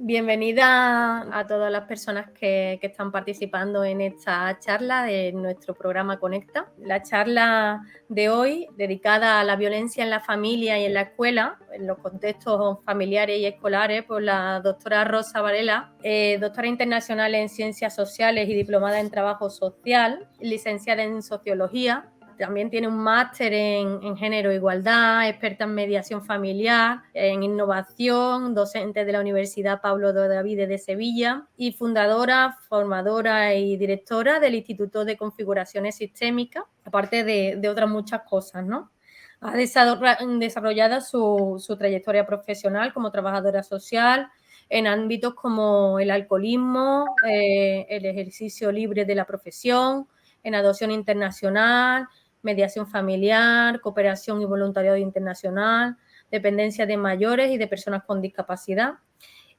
Bienvenida a todas las personas que están participando en esta charla de nuestro programa Conecta. La charla de hoy, dedicada a la violencia en la familia y en la escuela, en los contextos familiares y escolares, por la doctora Rosa Varela, doctora internacional en Ciencias Sociales y diplomada en Trabajo Social, licenciada en Sociología. También tiene un máster en género e igualdad, experta en mediación familiar, en innovación, docente de la Universidad Pablo de Olavide de Sevilla y fundadora, formadora y directora del Instituto de Configuraciones Sistémicas, aparte de otras muchas cosas, ¿no? Ha desarrollado su trayectoria profesional como trabajadora social en ámbitos como el alcoholismo, el ejercicio libre de la profesión, en adopción internacional, mediación familiar, cooperación y voluntariado internacional, dependencia de mayores y de personas con discapacidad.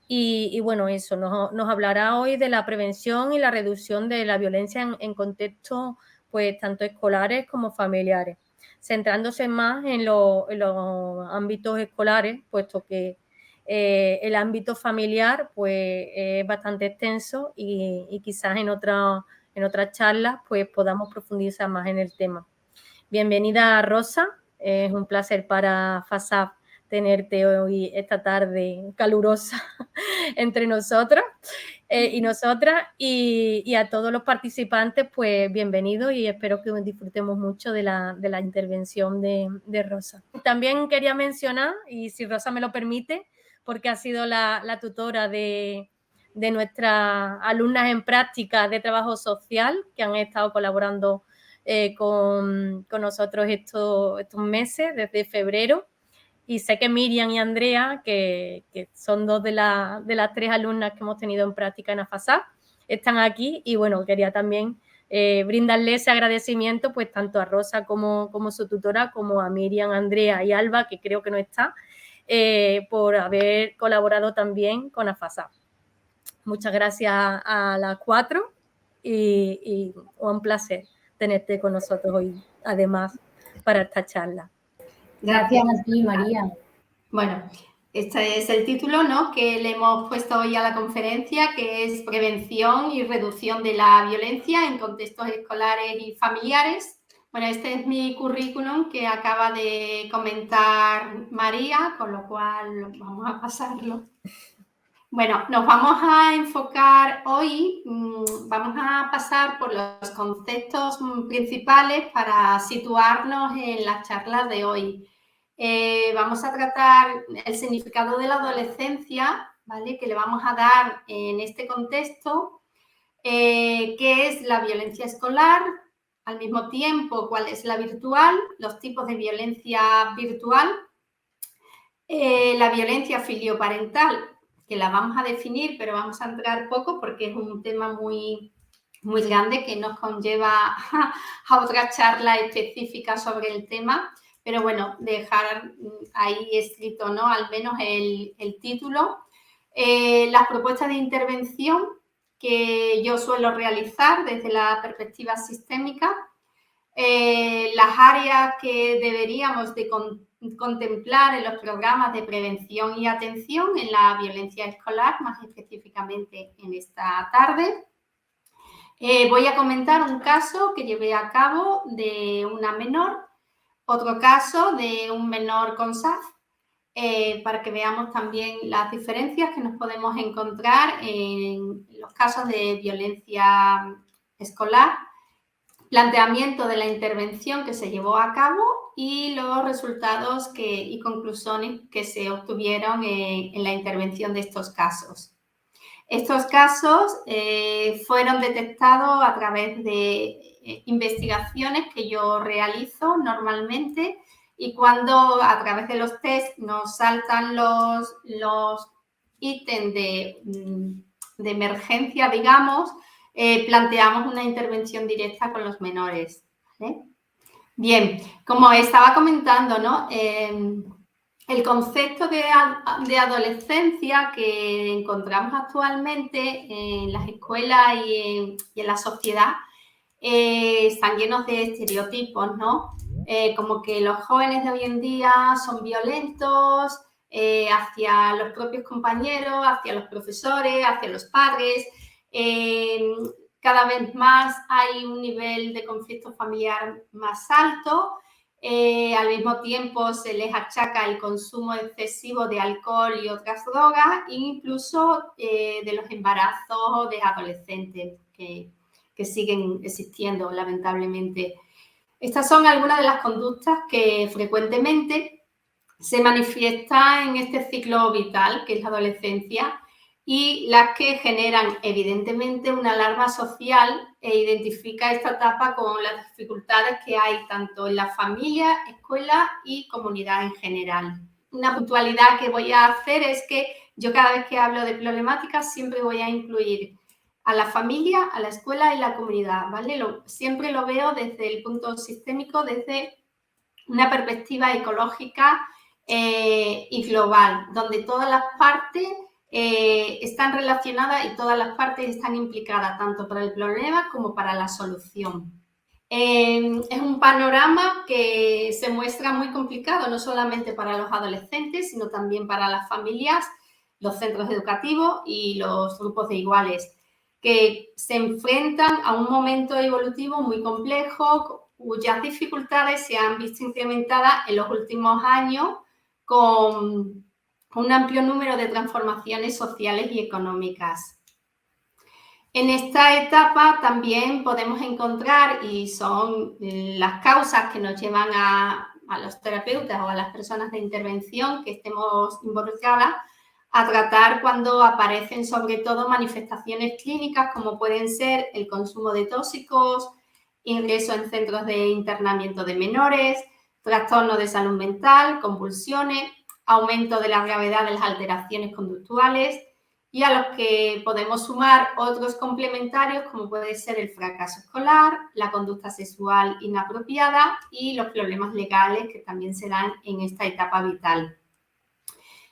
Y bueno, eso nos hablará hoy de la prevención y la reducción de la violencia en contextos pues tanto escolares como familiares, centrándose más en los ámbitos escolares, puesto que el ámbito familiar pues es bastante extenso y quizás en otras charlas pues podamos profundizar más en el tema. Bienvenida, Rosa. Es un placer para FASAP tenerte hoy, esta tarde calurosa entre nosotras y nosotras. Y a todos los participantes, pues bienvenidos y espero que disfrutemos mucho de la intervención de Rosa. También quería mencionar, y si Rosa me lo permite, porque ha sido la tutora de nuestras alumnas en práctica de trabajo social que han estado colaborando con nosotros estos meses, desde febrero. Y sé que Miriam y Andrea, que son dos de las 3 alumnas que hemos tenido en práctica en AFASAP, están aquí y bueno, quería también brindarle ese agradecimiento pues tanto a Rosa como su tutora, como a Miriam, Andrea y Alba, que creo que no está, por haber colaborado también con AFASAP. Muchas gracias a las 4 y un placer tenerte con nosotros hoy, además, para esta charla. Gracias a ti, María. Bueno, este es el título, ¿no?, que le hemos puesto hoy a la conferencia, que es Prevención y Reducción de la Violencia en Contextos Escolares y Familiares. Bueno, este es mi currículum que acaba de comentar María, con lo cual vamos a pasarlo. Bueno, nos vamos a enfocar hoy, vamos a pasar por los conceptos principales para situarnos en las charlas de hoy. Vamos a tratar el significado de la adolescencia, ¿vale?, que le vamos a dar en este contexto, qué es la violencia escolar, al mismo tiempo cuál es la virtual, los tipos de violencia virtual, la violencia filioparental, que la vamos a definir, pero vamos a entrar poco porque es un tema muy, muy grande que nos conlleva a otra charla específica sobre el tema, pero bueno, dejar ahí escrito, ¿no?, al menos el título. Las propuestas de intervención que yo suelo realizar desde la perspectiva sistémica, las áreas que deberíamos de contemplar en los programas de prevención y atención en la violencia escolar, más específicamente en esta tarde. Voy a comentar un caso que llevé a cabo de una menor, otro caso de un menor con SAF, para que veamos también las diferencias que nos podemos encontrar en los casos de violencia escolar, planteamiento de la intervención que se llevó a cabo y los resultados y conclusiones que se obtuvieron en la intervención de estos casos. Estos casos fueron detectados a través de investigaciones que yo realizo normalmente, y cuando a través de los test nos saltan los ítems de emergencia, digamos, planteamos una intervención directa con los menores, ¿vale? Bien, como estaba comentando, ¿no?, el concepto de adolescencia que encontramos actualmente en las escuelas y en la sociedad están llenos de estereotipos, ¿no? Como que los jóvenes de hoy en día son violentos, hacia los propios compañeros, hacia los profesores, hacia los padres. Cada vez más hay un nivel de conflicto familiar más alto. Al mismo tiempo se les achaca el consumo excesivo de alcohol y otras drogas, e incluso de los embarazos de adolescentes que siguen existiendo, lamentablemente. Estas son algunas de las conductas que frecuentemente se manifiestan en este ciclo vital, que es la adolescencia, y las que generan evidentemente una alarma social e identifica esta etapa con las dificultades que hay tanto en la familia, escuela y comunidad en general. Una puntualidad que voy a hacer es que yo cada vez que hablo de problemáticas siempre voy a incluir a la familia, a la escuela y la comunidad, ¿vale? Siempre lo veo desde el punto sistémico, desde una perspectiva ecológica y global, donde todas las partes están relacionadas y todas las partes están implicadas, tanto para el problema como para la solución. Es un panorama que se muestra muy complicado, no solamente para los adolescentes, sino también para las familias, los centros educativos y los grupos de iguales, que se enfrentan a un momento evolutivo muy complejo, cuyas dificultades se han visto incrementadas en los últimos años con un amplio número de transformaciones sociales y económicas. En esta etapa también podemos encontrar, y son las causas que nos llevan a los terapeutas o a las personas de intervención que estemos involucradas, a tratar cuando aparecen sobre todo manifestaciones clínicas como pueden ser el consumo de tóxicos, ingreso en centros de internamiento de menores, trastornos de salud mental, convulsiones, aumento de la gravedad de las alteraciones conductuales, y a los que podemos sumar otros complementarios como puede ser el fracaso escolar, la conducta sexual inapropiada y los problemas legales que también se dan en esta etapa vital.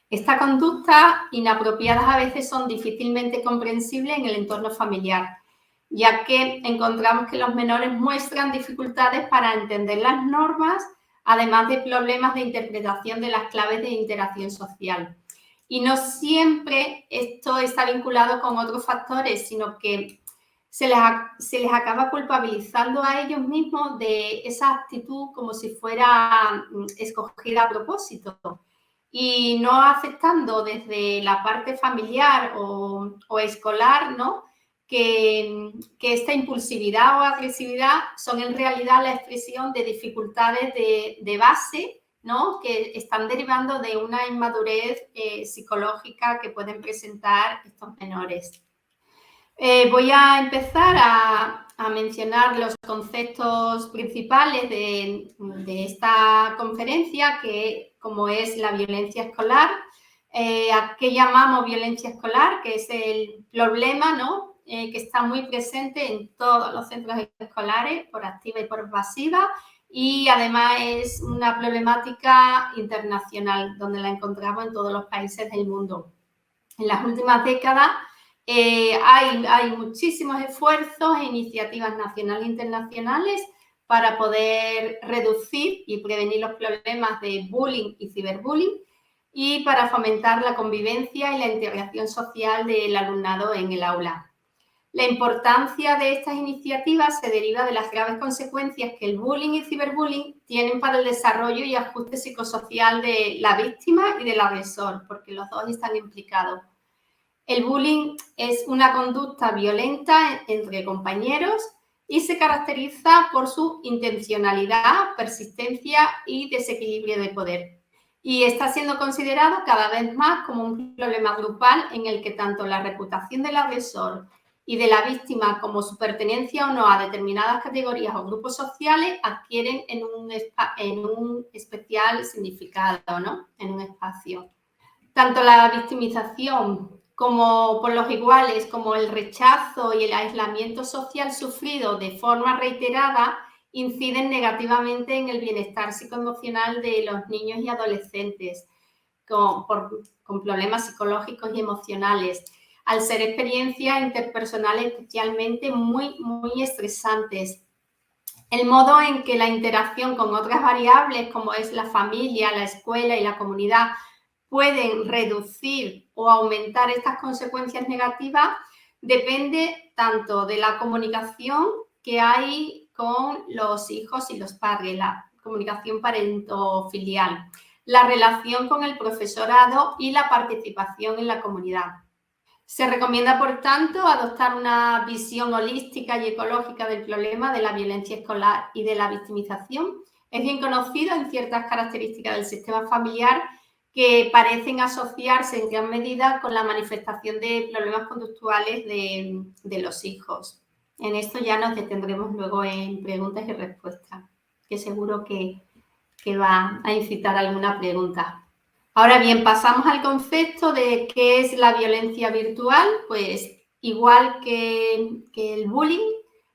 Estas conductas inapropiadas a veces son difícilmente comprensibles en el entorno familiar, ya que encontramos que los menores muestran dificultades para entender las normas, además de problemas de interpretación de las claves de interacción social. Y no siempre esto está vinculado con otros factores, sino que se les acaba culpabilizando a ellos mismos de esa actitud como si fuera escogida a propósito, y no aceptando desde la parte familiar o escolar, ¿no?, que esta impulsividad o agresividad son en realidad la expresión de dificultades de base, ¿no?, que están derivando de una inmadurez psicológica que pueden presentar estos menores. Voy a empezar a mencionar los conceptos principales de esta conferencia, como es la violencia escolar. ¿A qué llamamos violencia escolar? Que es el problema, ¿no?, que está muy presente en todos los centros escolares, por activa y por pasiva, y además es una problemática internacional, donde la encontramos en todos los países del mundo. En las últimas décadas hay muchísimos esfuerzos e iniciativas nacionales e internacionales para poder reducir y prevenir los problemas de bullying y ciberbullying, y para fomentar la convivencia y la integración social del alumnado en el aula. La importancia de estas iniciativas se deriva de las graves consecuencias que el bullying y ciberbullying tienen para el desarrollo y ajuste psicosocial de la víctima y del agresor, porque los dos están implicados. El bullying es una conducta violenta entre compañeros y se caracteriza por su intencionalidad, persistencia y desequilibrio de poder. Y está siendo considerado cada vez más como un problema grupal en el que tanto la reputación del agresor y de la víctima como su pertenencia o no a determinadas categorías o grupos sociales adquieren en un especial significado, ¿no?, en un espacio. Tanto la victimización como por los iguales, como el rechazo y el aislamiento social sufrido de forma reiterada, inciden negativamente en el bienestar psicoemocional de los niños y adolescentes con problemas psicológicos y emocionales, al ser experiencias interpersonales especialmente muy, muy estresantes. El modo en que la interacción con otras variables, como es la familia, la escuela y la comunidad, pueden reducir o aumentar estas consecuencias negativas depende tanto de la comunicación que hay con los hijos y los padres, la comunicación parento-filial, la relación con el profesorado y la participación en la comunidad. Se recomienda, por tanto, adoptar una visión holística y ecológica del problema de la violencia escolar y de la victimización. Es bien conocido en ciertas características del sistema familiar que parecen asociarse en gran medida con la manifestación de problemas conductuales de los hijos. En esto ya nos detendremos luego en preguntas y respuestas, que seguro que va a incitar alguna pregunta. Ahora bien, pasamos al concepto de qué es la violencia virtual. Pues igual que el bullying,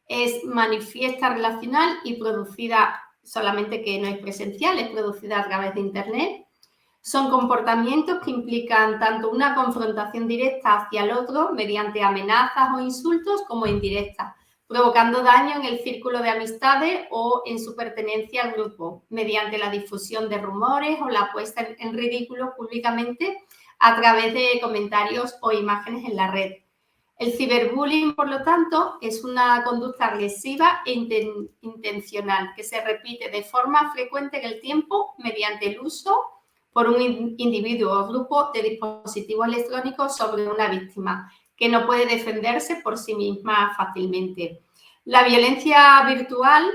es manifiesta, relacional y producida, solamente que no es presencial, es producida a través de Internet. Son comportamientos que implican tanto una confrontación directa hacia el otro mediante amenazas o insultos como indirectas, provocando daño en el círculo de amistades o en su pertenencia al grupo, mediante la difusión de rumores o la puesta en ridículo públicamente a través de comentarios o imágenes en la red. El ciberbullying, por lo tanto, es una conducta agresiva e intencional que se repite de forma frecuente en el tiempo mediante el uso por un individuo o grupo de dispositivos electrónicos sobre una víctima que no puede defenderse por sí misma fácilmente. La violencia virtual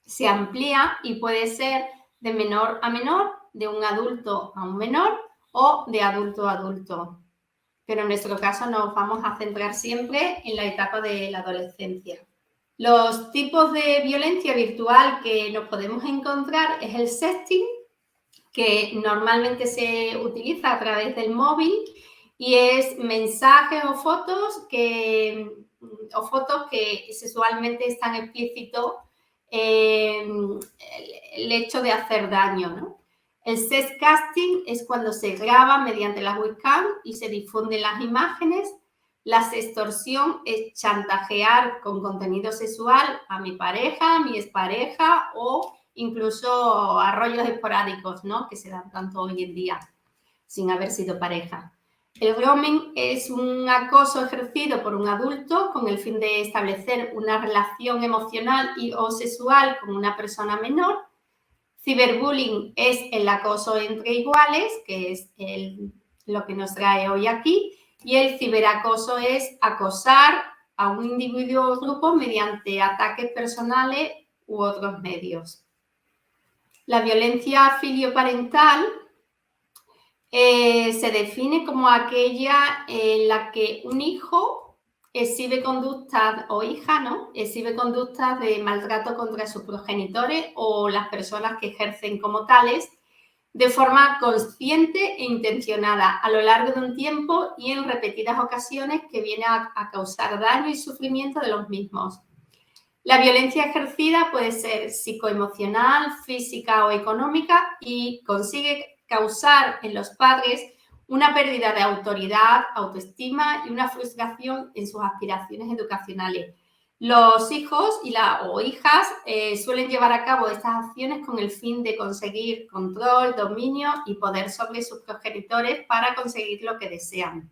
se amplía y puede ser de menor a menor, de un adulto a un menor o de adulto a adulto. Pero en nuestro caso nos vamos a centrar siempre en la etapa de la adolescencia. Los tipos de violencia virtual que nos podemos encontrar es el sexting, que normalmente se utiliza a través del móvil y es mensajes o fotos que sexualmente están explícitos el hecho de hacer daño, ¿no? El sexcasting es cuando se graba mediante la webcam y se difunden las imágenes. La sextorsión es chantajear con contenido sexual a mi pareja, a mi expareja o incluso a rollos esporádicos, ¿no? Que se dan tanto hoy en día sin haber sido pareja. El grooming es un acoso ejercido por un adulto con el fin de establecer una relación emocional o sexual con una persona menor. Ciberbullying es el acoso entre iguales, que es lo que nos trae hoy aquí, y el ciberacoso es acosar a un individuo o grupo mediante ataques personales u otros medios. La violencia filioparental se define como aquella en la que un hijo exhibe conductas, o hija, ¿no? Exhibe conductas de maltrato contra sus progenitores o las personas que ejercen como tales de forma consciente e intencionada a lo largo de un tiempo y en repetidas ocasiones que viene a causar daño y sufrimiento de los mismos. La violencia ejercida puede ser psicoemocional, física o económica y consigue causar en los padres una pérdida de autoridad, autoestima y una frustración en sus aspiraciones educacionales. Los hijos o hijas suelen llevar a cabo estas acciones con el fin de conseguir control, dominio y poder sobre sus progenitores para conseguir lo que desean.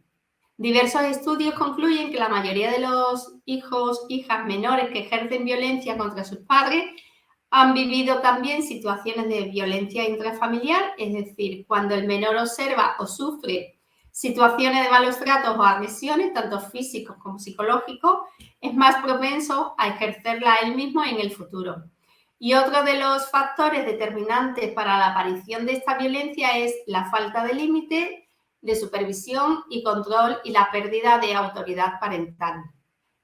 Diversos estudios concluyen que la mayoría de los hijos, hijas menores que ejercen violencia contra sus padres han vivido también situaciones de violencia intrafamiliar, es decir, cuando el menor observa o sufre situaciones de malos tratos o agresiones, tanto físicos como psicológicos, es más propenso a ejercerla él mismo en el futuro. Y otro de los factores determinantes para la aparición de esta violencia es la falta de límite, de supervisión y control y la pérdida de autoridad parental.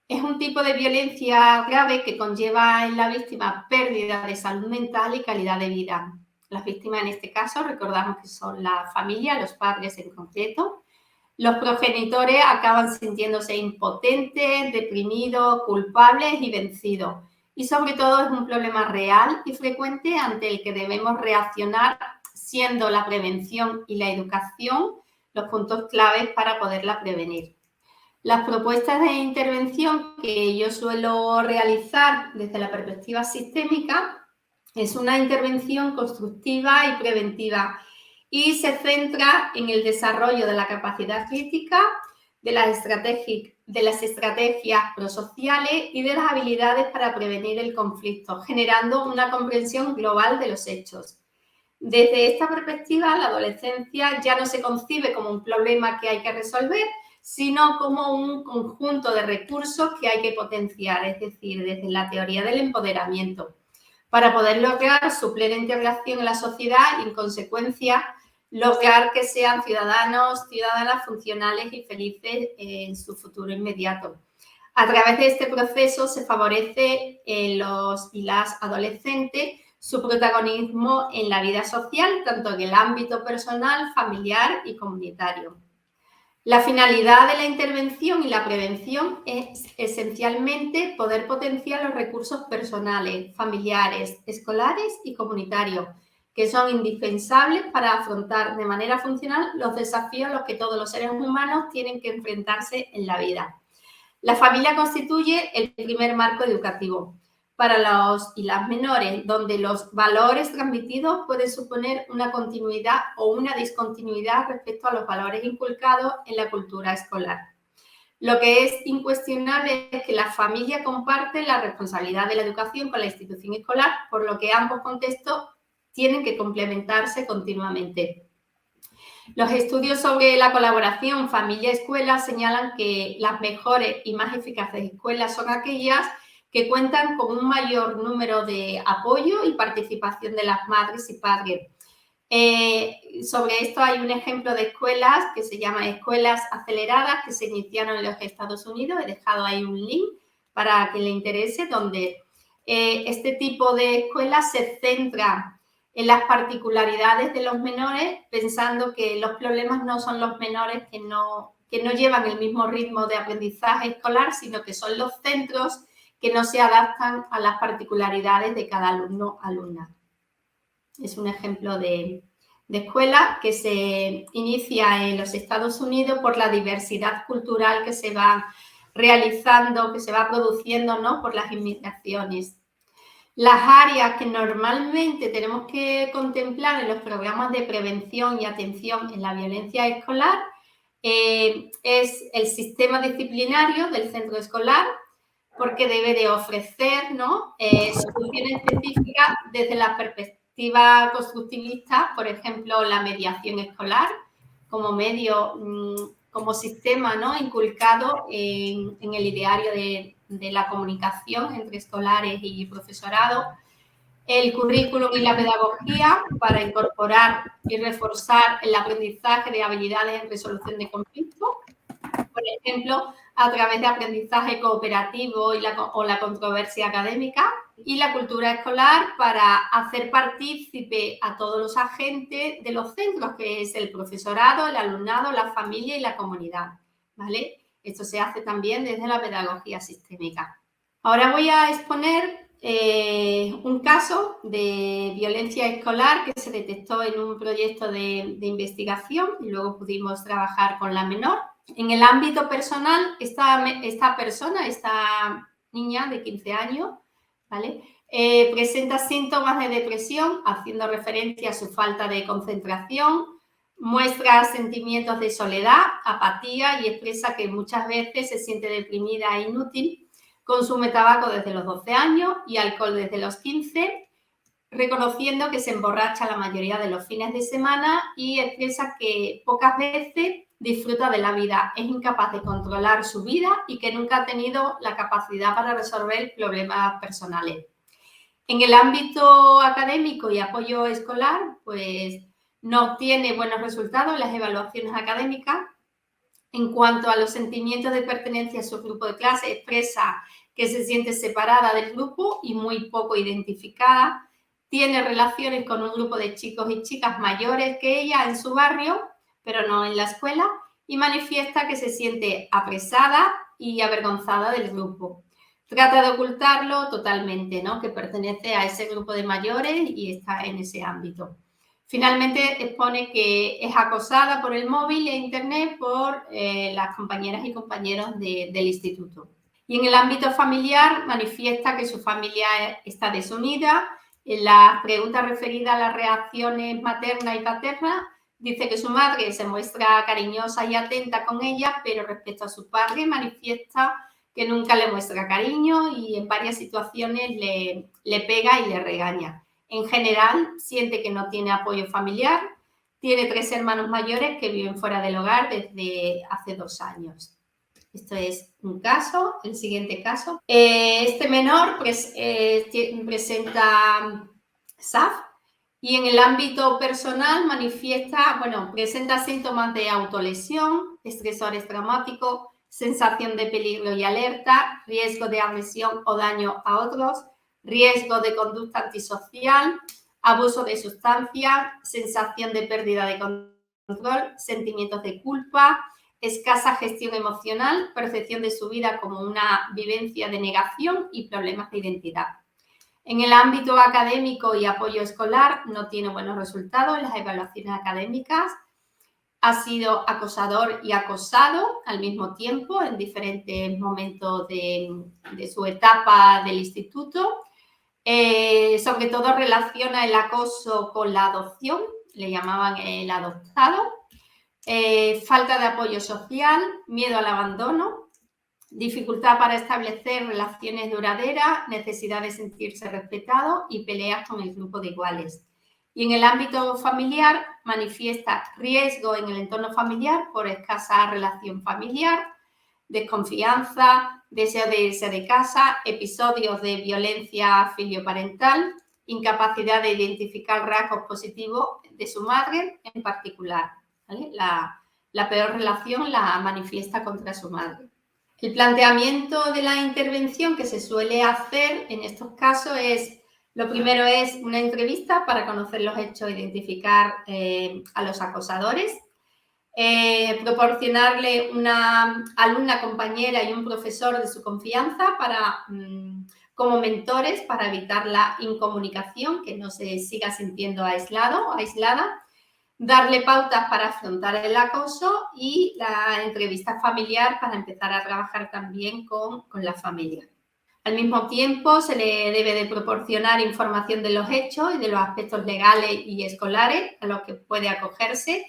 Es un tipo de violencia grave que conlleva en la víctima pérdida de salud mental y calidad de vida. Las víctimas en este caso recordamos que son la familia, los padres en concreto. Los progenitores acaban sintiéndose impotentes, deprimidos, culpables y vencidos. Y sobre todo es un problema real y frecuente ante el que debemos reaccionar, siendo la prevención y la educación los puntos claves para poderla prevenir. Las propuestas de intervención que yo suelo realizar desde la perspectiva sistémica es una intervención constructiva y preventiva y se centra en el desarrollo de la capacidad crítica, de las estrategias prosociales y de las habilidades para prevenir el conflicto, generando una comprensión global de los hechos. Desde esta perspectiva, la adolescencia ya no se concibe como un problema que hay que resolver, sino como un conjunto de recursos que hay que potenciar, es decir, desde la teoría del empoderamiento, para poder lograr su plena integración en la sociedad y, en consecuencia, lograr que sean ciudadanas funcionales y felices en su futuro inmediato. A través de este proceso se favorece en los y las adolescentes su protagonismo en la vida social, tanto en el ámbito personal, familiar y comunitario. La finalidad de la intervención y la prevención es esencialmente poder potenciar los recursos personales, familiares, escolares y comunitarios, que son indispensables para afrontar de manera funcional los desafíos a los que todos los seres humanos tienen que enfrentarse en la vida. La familia constituye el primer marco educativo para los y las menores, donde los valores transmitidos pueden suponer una continuidad o una discontinuidad respecto a los valores inculcados en la cultura escolar. Lo que es incuestionable es que la familia comparte la responsabilidad de la educación con la institución escolar, por lo que ambos contextos tienen que complementarse continuamente. Los estudios sobre la colaboración familia-escuela señalan que las mejores y más eficaces escuelas son aquellas que cuentan con un mayor número de apoyo y participación de las madres y padres. Sobre esto hay un ejemplo de escuelas que se llama escuelas aceleradas que se iniciaron en los Estados Unidos. He dejado ahí un link para que le interese, donde este tipo de escuelas se centra en las particularidades de los menores, pensando que los problemas no son los menores que no llevan el mismo ritmo de aprendizaje escolar, sino que son los centros que no se adaptan a las particularidades de cada alumno o alumna. Es un ejemplo de escuela que se inicia en los Estados Unidos por la diversidad cultural que se va realizando, que se va produciendo, ¿no?, por las inmigraciones. Las áreas que normalmente tenemos que contemplar en los programas de prevención y atención en la violencia escolar es el sistema disciplinario del centro escolar, porque debe de ofrecer, ¿no?, soluciones específicas desde la perspectiva constructivista, por ejemplo, la mediación escolar como medio, como sistema, ¿no?, inculcado en el ideario de la comunicación entre escolares y profesorado, el currículum y la pedagogía para incorporar y reforzar el aprendizaje de habilidades en resolución de conflictos, por ejemplo, a través de aprendizaje cooperativo o la controversia académica, y la cultura escolar para hacer partícipe a todos los agentes de los centros, que es el profesorado, el alumnado, la familia y la comunidad, ¿vale? Esto se hace también desde la pedagogía sistémica. Ahora voy a exponer un caso de violencia escolar que se detectó en un proyecto de investigación y luego pudimos trabajar con la menor. En el ámbito personal, esta niña de 15 años, ¿vale?, presenta síntomas de depresión, haciendo referencia a su falta de concentración, muestra sentimientos de soledad, apatía y expresa que muchas veces se siente deprimida e inútil. Consume tabaco desde los 12 años y alcohol desde los 15, reconociendo que se emborracha la mayoría de los fines de semana y expresa que pocas veces disfruta de la vida, es incapaz de controlar su vida y que nunca ha tenido la capacidad para resolver problemas personales. En el ámbito académico y apoyo escolar, pues no obtiene buenos resultados en las evaluaciones académicas. En cuanto a los sentimientos de pertenencia a su grupo de clase, expresa que se siente separada del grupo y muy poco identificada. Tiene relaciones con un grupo de chicos y chicas mayores que ella en su barrio, pero no en la escuela, y manifiesta que se siente apresada y avergonzada del grupo. Trata de ocultarlo totalmente, ¿no?, que pertenece a ese grupo de mayores y está en ese ámbito. Finalmente expone que es acosada por el móvil e internet por las compañeras y compañeros del instituto. Y en el ámbito familiar manifiesta que su familia está desunida. En las preguntas referidas a las reacciones materna y paterna Dice que su madre se muestra cariñosa y atenta con ella, pero respecto a su padre manifiesta que nunca le muestra cariño y en varias situaciones le pega y le regaña. En general, siente que no tiene apoyo familiar. Tiene 3 hermanos mayores que viven fuera del hogar desde hace 2 años. Esto es un caso. El siguiente caso. Este menor presenta SAF y en el ámbito personal presenta síntomas de autolesión, estresores traumáticos, sensación de peligro y alerta, riesgo de agresión o daño a otros, riesgo de conducta antisocial, abuso de sustancias, sensación de pérdida de control, sentimientos de culpa, escasa gestión emocional, percepción de su vida como una vivencia de negación y problemas de identidad. En el ámbito académico y apoyo escolar no tiene buenos resultados en las evaluaciones académicas. Ha sido acosador y acosado al mismo tiempo en diferentes momentos de su etapa del instituto. Sobre todo relaciona el acoso con la adopción, le llamaban el adoptado. Falta de apoyo social, miedo al abandono, dificultad para establecer relaciones duraderas, necesidad de sentirse respetado y peleas con el grupo de iguales. Y en el ámbito familiar manifiesta riesgo en el entorno familiar por escasa relación familiar, desconfianza, deseo de irse de casa, episodios de violencia filioparental, incapacidad de identificar rasgos positivos de su madre en particular, ¿vale? La peor relación la manifiesta contra su madre. El planteamiento de la intervención que se suele hacer en estos casos es, lo primero es una entrevista para conocer los hechos e identificar a los acosadores, proporcionarle una alumna compañera y un profesor de su confianza como mentores para evitar la incomunicación, que no se siga sintiendo aislado o aislada, darle pautas para afrontar el acoso y la entrevista familiar para empezar a trabajar también con la familia. Al mismo tiempo, se le debe de proporcionar información de los hechos y de los aspectos legales y escolares a los que puede acogerse.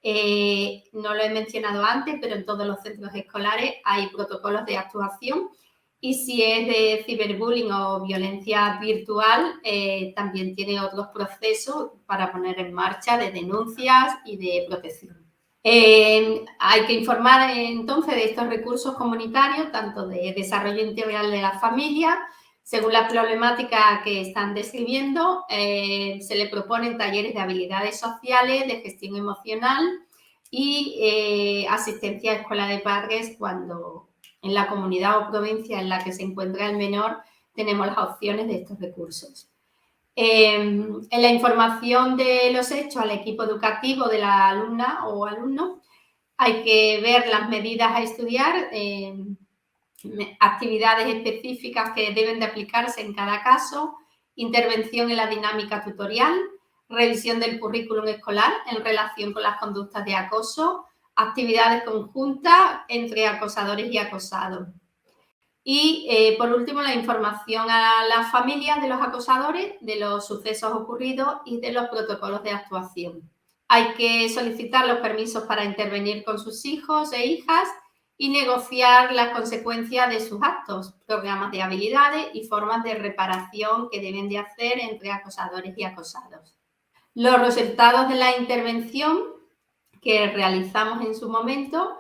No lo he mencionado antes, pero en todos los centros escolares hay protocolos de actuación y si es de ciberbullying o violencia virtual, también tiene otros procesos para poner en marcha de denuncias y de protección. Hay que informar entonces de estos recursos comunitarios, tanto de desarrollo integral de la familia, según la problemática que están describiendo, se le proponen talleres de habilidades sociales, de gestión emocional y asistencia a escuela de padres cuando en la comunidad o provincia en la que se encuentra el menor tenemos las opciones de estos recursos. En la información de los hechos al equipo educativo de la alumna o alumno hay que ver las medidas a estudiar, actividades específicas que deben de aplicarse en cada caso, intervención en la dinámica tutorial, revisión del currículum escolar en relación con las conductas de acoso, actividades conjuntas entre acosadores y acosados. Y, por último, la información a las familias de los acosadores, de los sucesos ocurridos y de los protocolos de actuación. Hay que solicitar los permisos para intervenir con sus hijos e hijas y negociar las consecuencias de sus actos, programas de habilidades y formas de reparación que deben de hacer entre acosadores y acosados. Los resultados de la intervención que realizamos en su momento,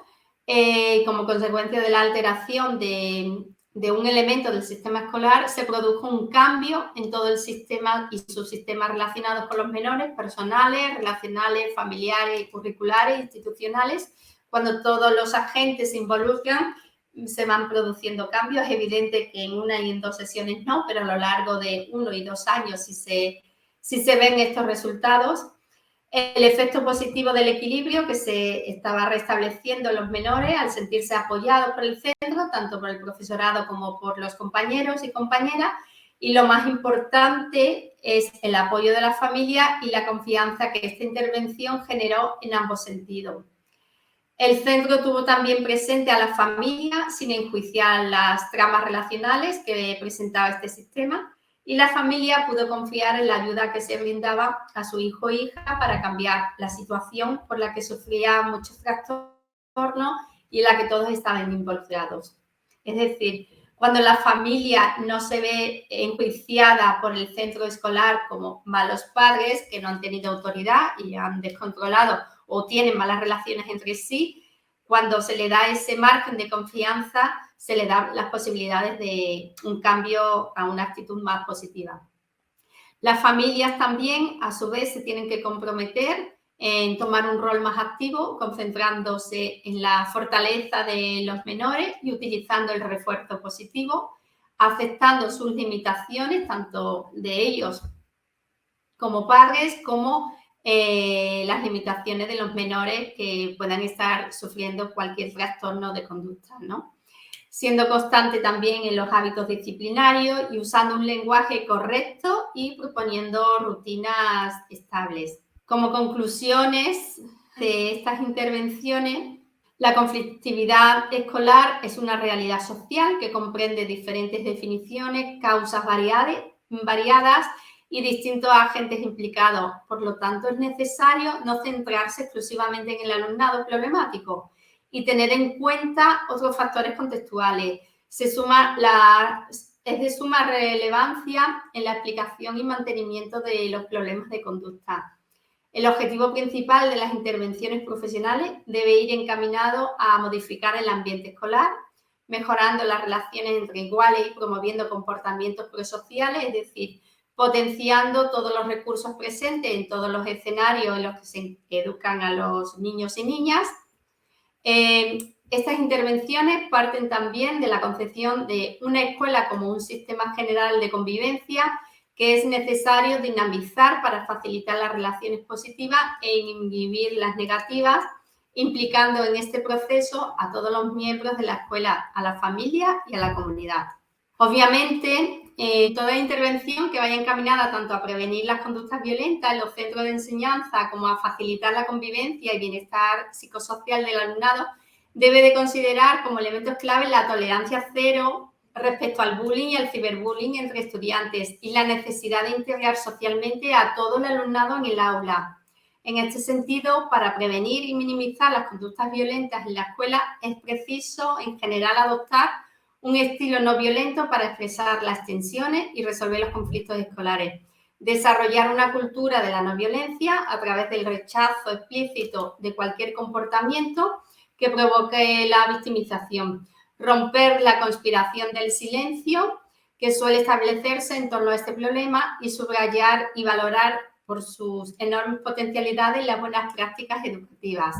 como consecuencia de la alteración de un elemento del sistema escolar, se produjo un cambio en todo el sistema y subsistemas relacionados con los menores, personales, relacionales, familiares, curriculares, institucionales. Cuando todos los agentes se involucran, se van produciendo cambios. Es evidente que en una y en 2 sesiones no, pero a lo largo de 1 y 2 años si se ven estos resultados. El efecto positivo del equilibrio que se estaba restableciendo en los menores al sentirse apoyados por el centro, tanto por el profesorado como por los compañeros y compañeras. Y lo más importante es el apoyo de la familia y la confianza que esta intervención generó en ambos sentidos. El centro tuvo también presente a la familia sin enjuiciar las tramas relacionales que presentaba este sistema y la familia pudo confiar en la ayuda que se brindaba a su hijo o hija para cambiar la situación por la que sufría muchos trastornos y en la que todos estaban involucrados. Es decir, cuando la familia no se ve enjuiciada por el centro escolar como malos padres que no han tenido autoridad y han descontrolado o tienen malas relaciones entre sí, cuando se le da ese margen de confianza, se le dan las posibilidades de un cambio a una actitud más positiva. Las familias también, a su vez, se tienen que comprometer en tomar un rol más activo, concentrándose en la fortaleza de los menores y utilizando el refuerzo positivo, aceptando sus limitaciones, tanto de ellos como padres, como las limitaciones de los menores que puedan estar sufriendo cualquier trastorno de conducta, ¿no? Siendo constante también en los hábitos disciplinarios y usando un lenguaje correcto y proponiendo rutinas estables. Como conclusiones de estas intervenciones, la conflictividad escolar es una realidad social que comprende diferentes definiciones, causas variadas y distintos agentes implicados. Por lo tanto, es necesario no centrarse exclusivamente en el alumnado problemático y tener en cuenta otros factores contextuales. Es de suma relevancia en la explicación y mantenimiento de los problemas de conducta. El objetivo principal de las intervenciones profesionales debe ir encaminado a modificar el ambiente escolar, mejorando las relaciones entre iguales y promoviendo comportamientos prosociales, es decir, potenciando todos los recursos presentes en todos los escenarios en los que se educan a los niños y niñas. Estas intervenciones parten también de la concepción de una escuela como un sistema general de convivencia que es necesario dinamizar para facilitar las relaciones positivas e inhibir las negativas, implicando en este proceso a todos los miembros de la escuela, a la familia y a la comunidad. Obviamente, toda intervención que vaya encaminada tanto a prevenir las conductas violentas en los centros de enseñanza como a facilitar la convivencia y bienestar psicosocial del alumnado debe de considerar como elementos clave la tolerancia cero respecto al bullying y al ciberbullying entre estudiantes y la necesidad de integrar socialmente a todo el alumnado en el aula. En este sentido, para prevenir y minimizar las conductas violentas en la escuela es preciso, en general, adoptar un estilo no violento para expresar las tensiones y resolver los conflictos escolares. Desarrollar una cultura de la no violencia a través del rechazo explícito de cualquier comportamiento que provoque la victimización. Romper la conspiración del silencio que suele establecerse en torno a este problema y subrayar y valorar por sus enormes potencialidades las buenas prácticas educativas.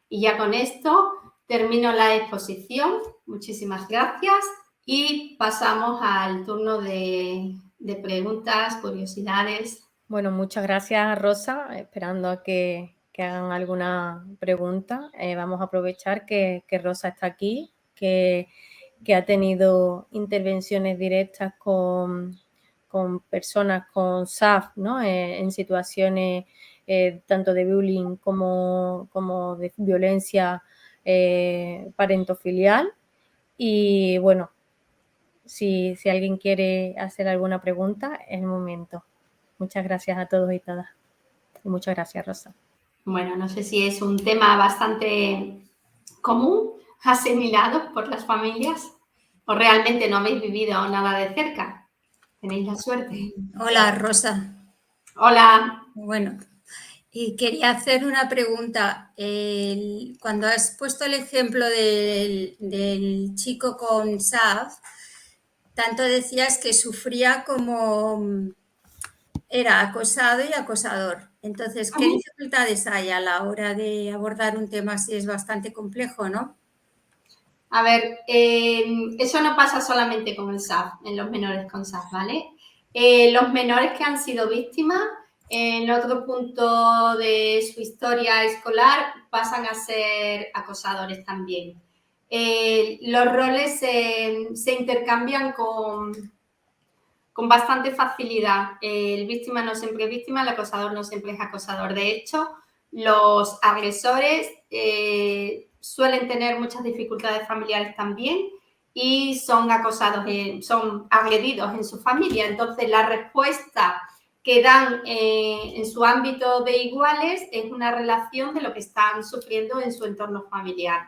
Y ya con esto termino la exposición. Muchísimas gracias y pasamos al turno de preguntas, curiosidades. Bueno, muchas gracias, Rosa. Esperando a que hagan alguna pregunta. Vamos a aprovechar que Rosa está aquí, que ha tenido intervenciones directas con personas con SAF, ¿no? En situaciones tanto de bullying como de violencia parentofilial. Y bueno, si alguien quiere hacer alguna pregunta, es el momento. Muchas gracias a todos y todas. Y muchas gracias, Rosa. Bueno, no sé si es un tema bastante común, asimilado por las familias, o realmente no habéis vivido nada de cerca. Tenéis la suerte. Hola, Rosa. Hola. Bueno, y quería hacer una pregunta. Cuando has puesto el ejemplo del chico con SAF, tanto decías que sufría como era acosado y acosador. Entonces, ¿qué dificultades hay a la hora de abordar un tema así? Es bastante complejo, ¿no? A ver, eso no pasa solamente con el SAF, en los menores con SAF, ¿vale? Los menores que han sido víctimas, en otro punto de su historia escolar, pasan a ser acosadores también. Los roles se intercambian con bastante facilidad. El víctima no siempre es víctima, el acosador no siempre es acosador. De hecho, los agresores suelen tener muchas dificultades familiares también y son acosados, son agredidos en su familia. Entonces, la respuesta que dan en su ámbito de iguales es una relación de lo que están sufriendo en su entorno familiar.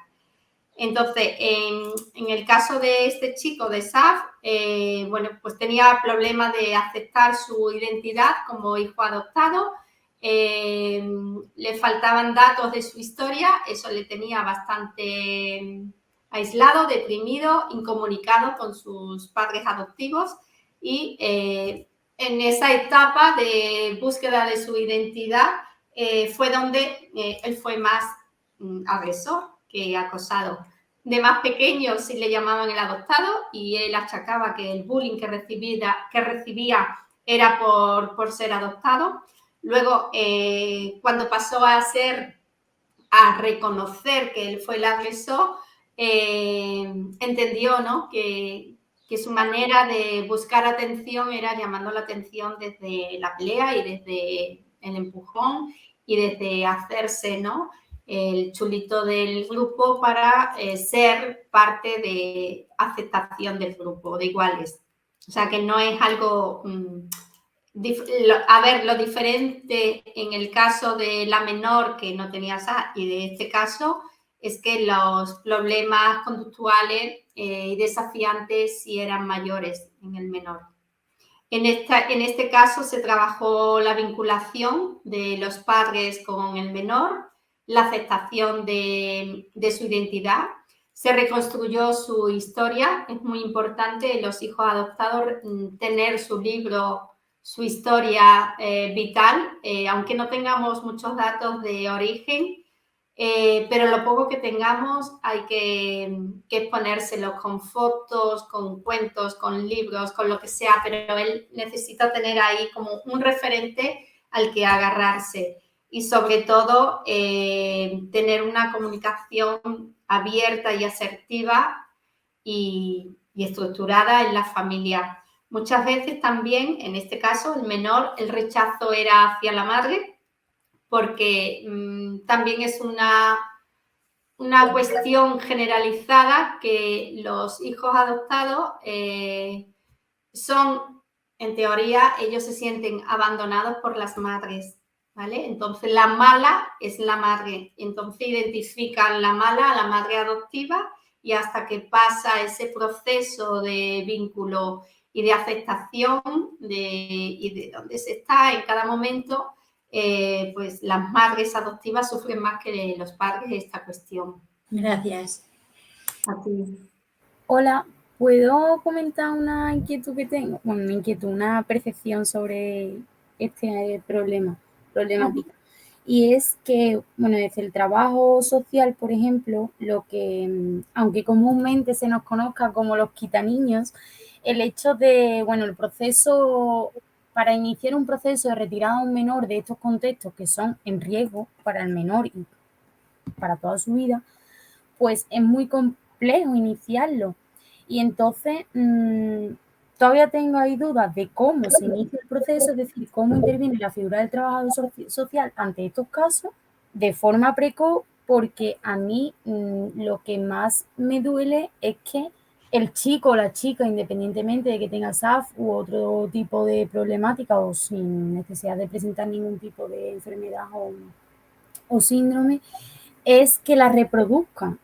Entonces, en el caso de este chico de Saf, bueno, pues tenía problemas de aceptar su identidad como hijo adoptado, le faltaban datos de su historia, eso le tenía bastante aislado, deprimido, incomunicado con sus padres adoptivos y en esa etapa de búsqueda de su identidad fue donde él fue más agresor que acosado. De más pequeño sí le llamaban el adoptado y él achacaba que el bullying que recibía era por ser adoptado. Luego, cuando pasó a reconocer que él fue el agresor, entendió, ¿no?, que su manera de buscar atención era llamando la atención desde la pelea y desde el empujón y desde hacerse, ¿no?, el chulito del grupo para ser parte de aceptación del grupo, de iguales. O sea, que no es algo... a ver, lo diferente en el caso de la menor que no tenía SAF y de este caso es que los problemas conductuales y desafiantes sí eran mayores en el menor. En este caso se trabajó la vinculación de los padres con el menor, la aceptación de su identidad, se reconstruyó su historia. Es muy importante los hijos adoptados tener su libro, su historia vital, aunque no tengamos muchos datos de origen, pero lo poco que tengamos hay que exponérselo con fotos, con cuentos, con libros, con lo que sea, pero él necesita tener ahí como un referente al que agarrarse y sobre todo tener una comunicación abierta y asertiva y estructurada en la familia. Muchas veces también, en este caso, el menor, el rechazo era hacia la madre, porque también es una cuestión generalizada que los hijos adoptados son, en teoría, ellos se sienten abandonados por las madres, ¿vale? Entonces, la mala es la madre. Entonces, identifican la mala a la madre adoptiva y hasta que pasa ese proceso de vínculo y de aceptación y de dónde se está en cada momento, pues las madres adoptivas sufren más que los padres esta cuestión. Gracias. A ti. Hola, ¿puedo comentar una inquietud que tengo? Bueno, una inquietud, una percepción sobre este problemática. Y es que, bueno, desde el trabajo social, por ejemplo, lo que, aunque comúnmente se nos conozca como los quitaniños, el hecho de, bueno, el proceso, para iniciar un proceso de retirada a un menor de estos contextos que son en riesgo para el menor y para toda su vida, pues es muy complejo iniciarlo. Y entonces todavía tengo ahí dudas de cómo se inicia el proceso, es decir, cómo interviene la figura del trabajador social ante estos casos de forma precoz, porque a mí lo que más me duele es que el chico o la chica, independientemente de que tenga SAF u otro tipo de problemática o sin necesidad de presentar ningún tipo de enfermedad o síndrome, es que la reproduzcan.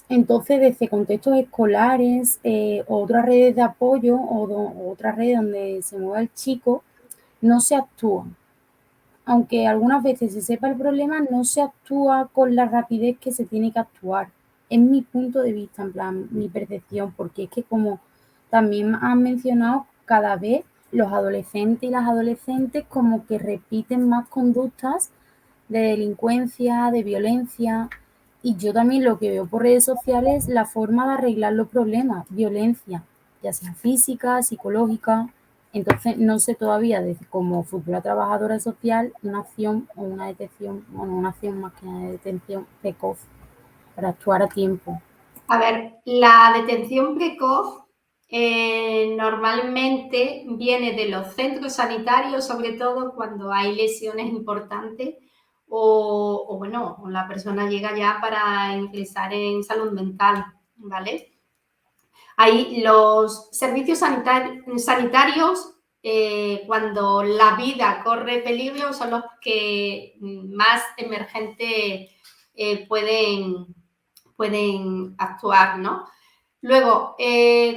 Entonces, desde contextos escolares, otras redes de apoyo o otras redes donde se mueva el chico, no se actúa. Aunque algunas veces se sepa el problema, no se actúa con la rapidez que se tiene que actuar. Es mi punto de vista, en plan, mi percepción, porque es que como también han mencionado, cada vez los adolescentes y las adolescentes como que repiten más conductas de delincuencia, de violencia. Y yo también lo que veo por redes sociales es la forma de arreglar los problemas, violencia, ya sea física, psicológica. Entonces, no sé todavía, como futura trabajadora social, una acción o una detección, bueno, una acción más que una detención precoz para actuar a tiempo. A ver, la detención precoz normalmente viene de los centros sanitarios, sobre todo cuando hay lesiones importantes o bueno, la persona llega ya para ingresar en salud mental, ¿vale? Ahí los servicios sanitarios, cuando la vida corre peligro, son los que más emergente pueden actuar, ¿no? Luego,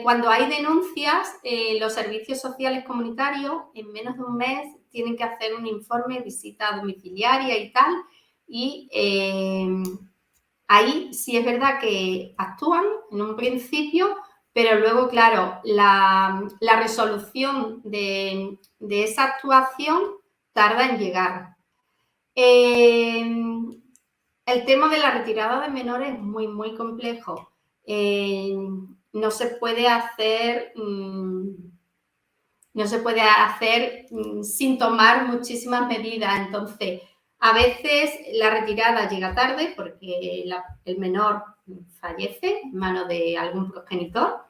cuando hay denuncias, los servicios sociales comunitarios en menos de un mes tienen que hacer un informe, visita domiciliaria y tal, y ahí sí es verdad que actúan en un principio, pero luego, claro, la resolución de esa actuación tarda en llegar. El tema de la retirada de menores es muy, muy complejo. No se puede hacer sin tomar muchísimas medidas. Entonces, a veces la retirada llega tarde porque el menor fallece en manos de algún progenitor.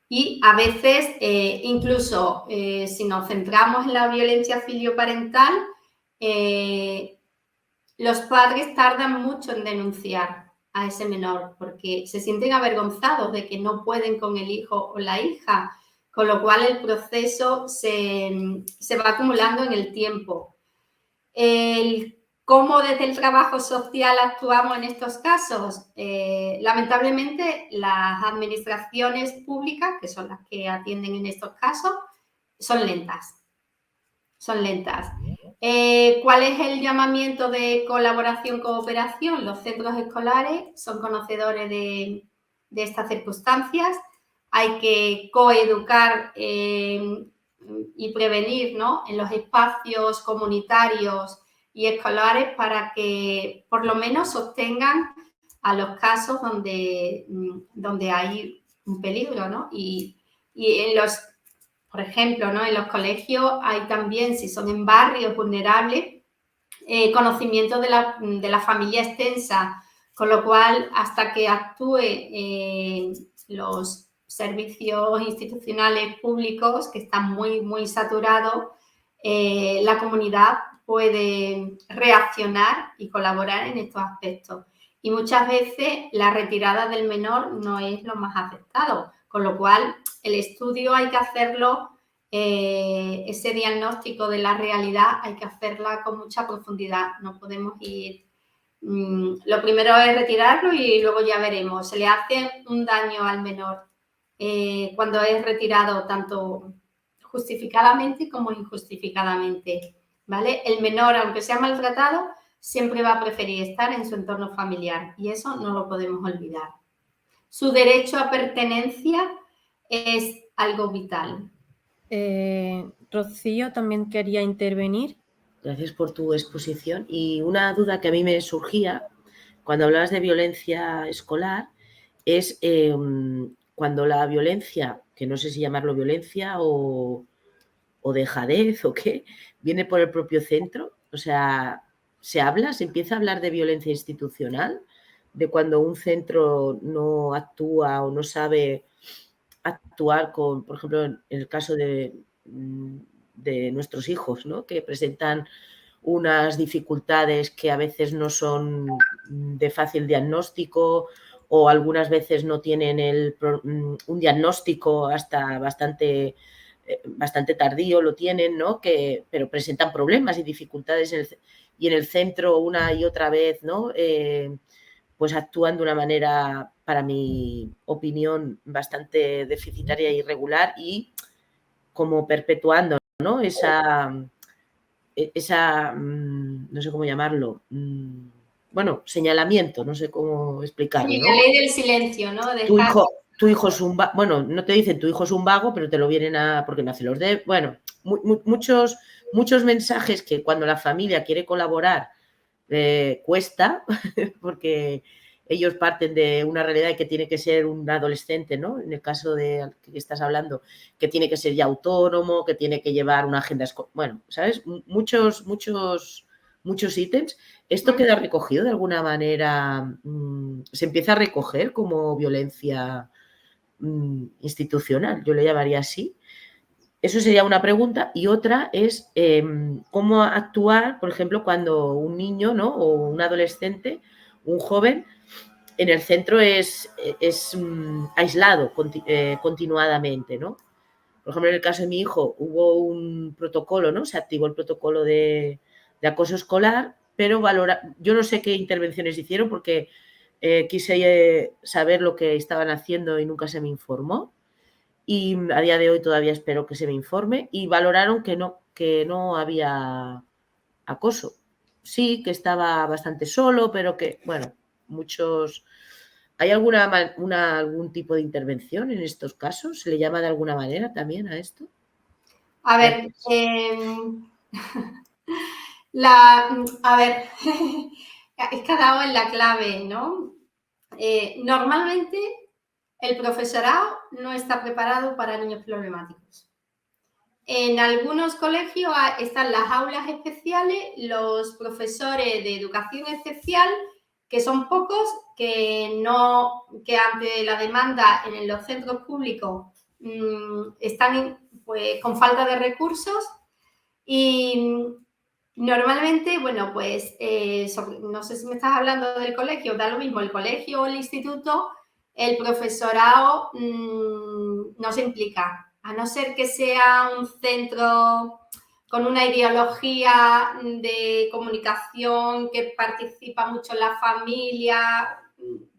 Y a veces, incluso si nos centramos en la violencia filioparental, los padres tardan mucho en denunciar a ese menor porque se sienten avergonzados de que no pueden con el hijo o la hija, con lo cual el proceso se va acumulando en el tiempo. ¿Cómo desde el trabajo social actuamos en estos casos? Lamentablemente, las administraciones públicas, que son las que atienden en estos casos, son lentas. Son lentas. ¿Cuál es el llamamiento de colaboración-cooperación? Los centros escolares son conocedores de estas circunstancias. Hay que coeducar y prevenir, ¿no?, en los espacios comunitarios y escolares para que por lo menos sostengan a los casos donde hay un peligro, ¿no? Y en los, por ejemplo, ¿no?, en los colegios hay también, si son en barrios vulnerables, conocimiento de la familia extensa, con lo cual hasta que actúe los servicios institucionales públicos, que están muy, muy saturados, la comunidad puede reaccionar y colaborar en estos aspectos. Y muchas veces la retirada del menor no es lo más aceptado, con lo cual el estudio hay que hacerlo, ese diagnóstico de la realidad hay que hacerla con mucha profundidad. No podemos ir... lo primero es retirarlo y luego ya veremos. Se le hace un daño al menor cuando es retirado tanto justificadamente como injustificadamente, ¿vale? El menor, aunque sea maltratado, siempre va a preferir estar en su entorno familiar y eso no lo podemos olvidar. Su derecho a pertenencia es algo vital. Rocío también quería intervenir. Gracias por tu exposición. Y una duda que a mí me surgía cuando hablabas de violencia escolar es cuando la violencia, que no sé si llamarlo violencia o dejadez o qué, viene por el propio centro. O sea, se empieza a hablar de violencia institucional, de cuando un centro no actúa o no sabe actuar con, por ejemplo, en el caso de nuestros hijos, ¿no?, que presentan unas dificultades que a veces no son de fácil diagnóstico o algunas veces no tienen un diagnóstico hasta bastante tardío lo tienen, ¿no?, pero presentan problemas y dificultades y en el centro una y otra vez, ¿no?, pues actúan de una manera, para mi opinión, bastante deficitaria e irregular y como perpetuando, ¿no?, esa no sé cómo llamarlo, bueno, señalamiento, no sé cómo explicarlo, Sí, ¿no? la ley del silencio, ¿no? Tu hijo es un vago, bueno, no te dicen tu hijo es un vago, pero te lo vienen porque no hace los deberes, bueno, muchos mensajes que cuando la familia quiere colaborar cuesta, porque ellos parten de una realidad que tiene que ser un adolescente, ¿no?, en el caso de que estás hablando, que tiene que ser ya autónomo, que tiene que llevar una agenda escolar, bueno, ¿sabes? Muchos ítems. ¿Esto queda recogido de alguna manera? ¿Se empieza a recoger como violencia institucional? Yo le llamaría así. Eso sería una pregunta. Y otra es cómo actuar, por ejemplo, cuando un niño, ¿no?, o un adolescente, un joven, en el centro es aislado continuadamente, ¿no? Por ejemplo, en el caso de mi hijo hubo un protocolo, ¿no? Se activó el protocolo de acoso escolar, pero yo no sé qué intervenciones hicieron porque quise saber lo que estaban haciendo y nunca se me informó. Y a día de hoy todavía espero que se me informe, y valoraron que no había acoso. Sí, que estaba bastante solo, pero que, bueno, ¿Hay algún tipo de intervención en estos casos? ¿Se le llama de alguna manera también a esto? A ver, es que ha dado en la clave, ¿no? Normalmente el profesorado no está preparado para niños problemáticos. En algunos colegios están las aulas especiales, los profesores de educación especial, que son pocos, que ante la demanda en los centros públicos están pues, con falta de recursos, y normalmente, bueno, pues no sé si me estás hablando del colegio, da lo mismo, el colegio o el instituto, el profesorado no se implica, a no ser que sea un centro con una ideología de comunicación que participa mucho en la familia,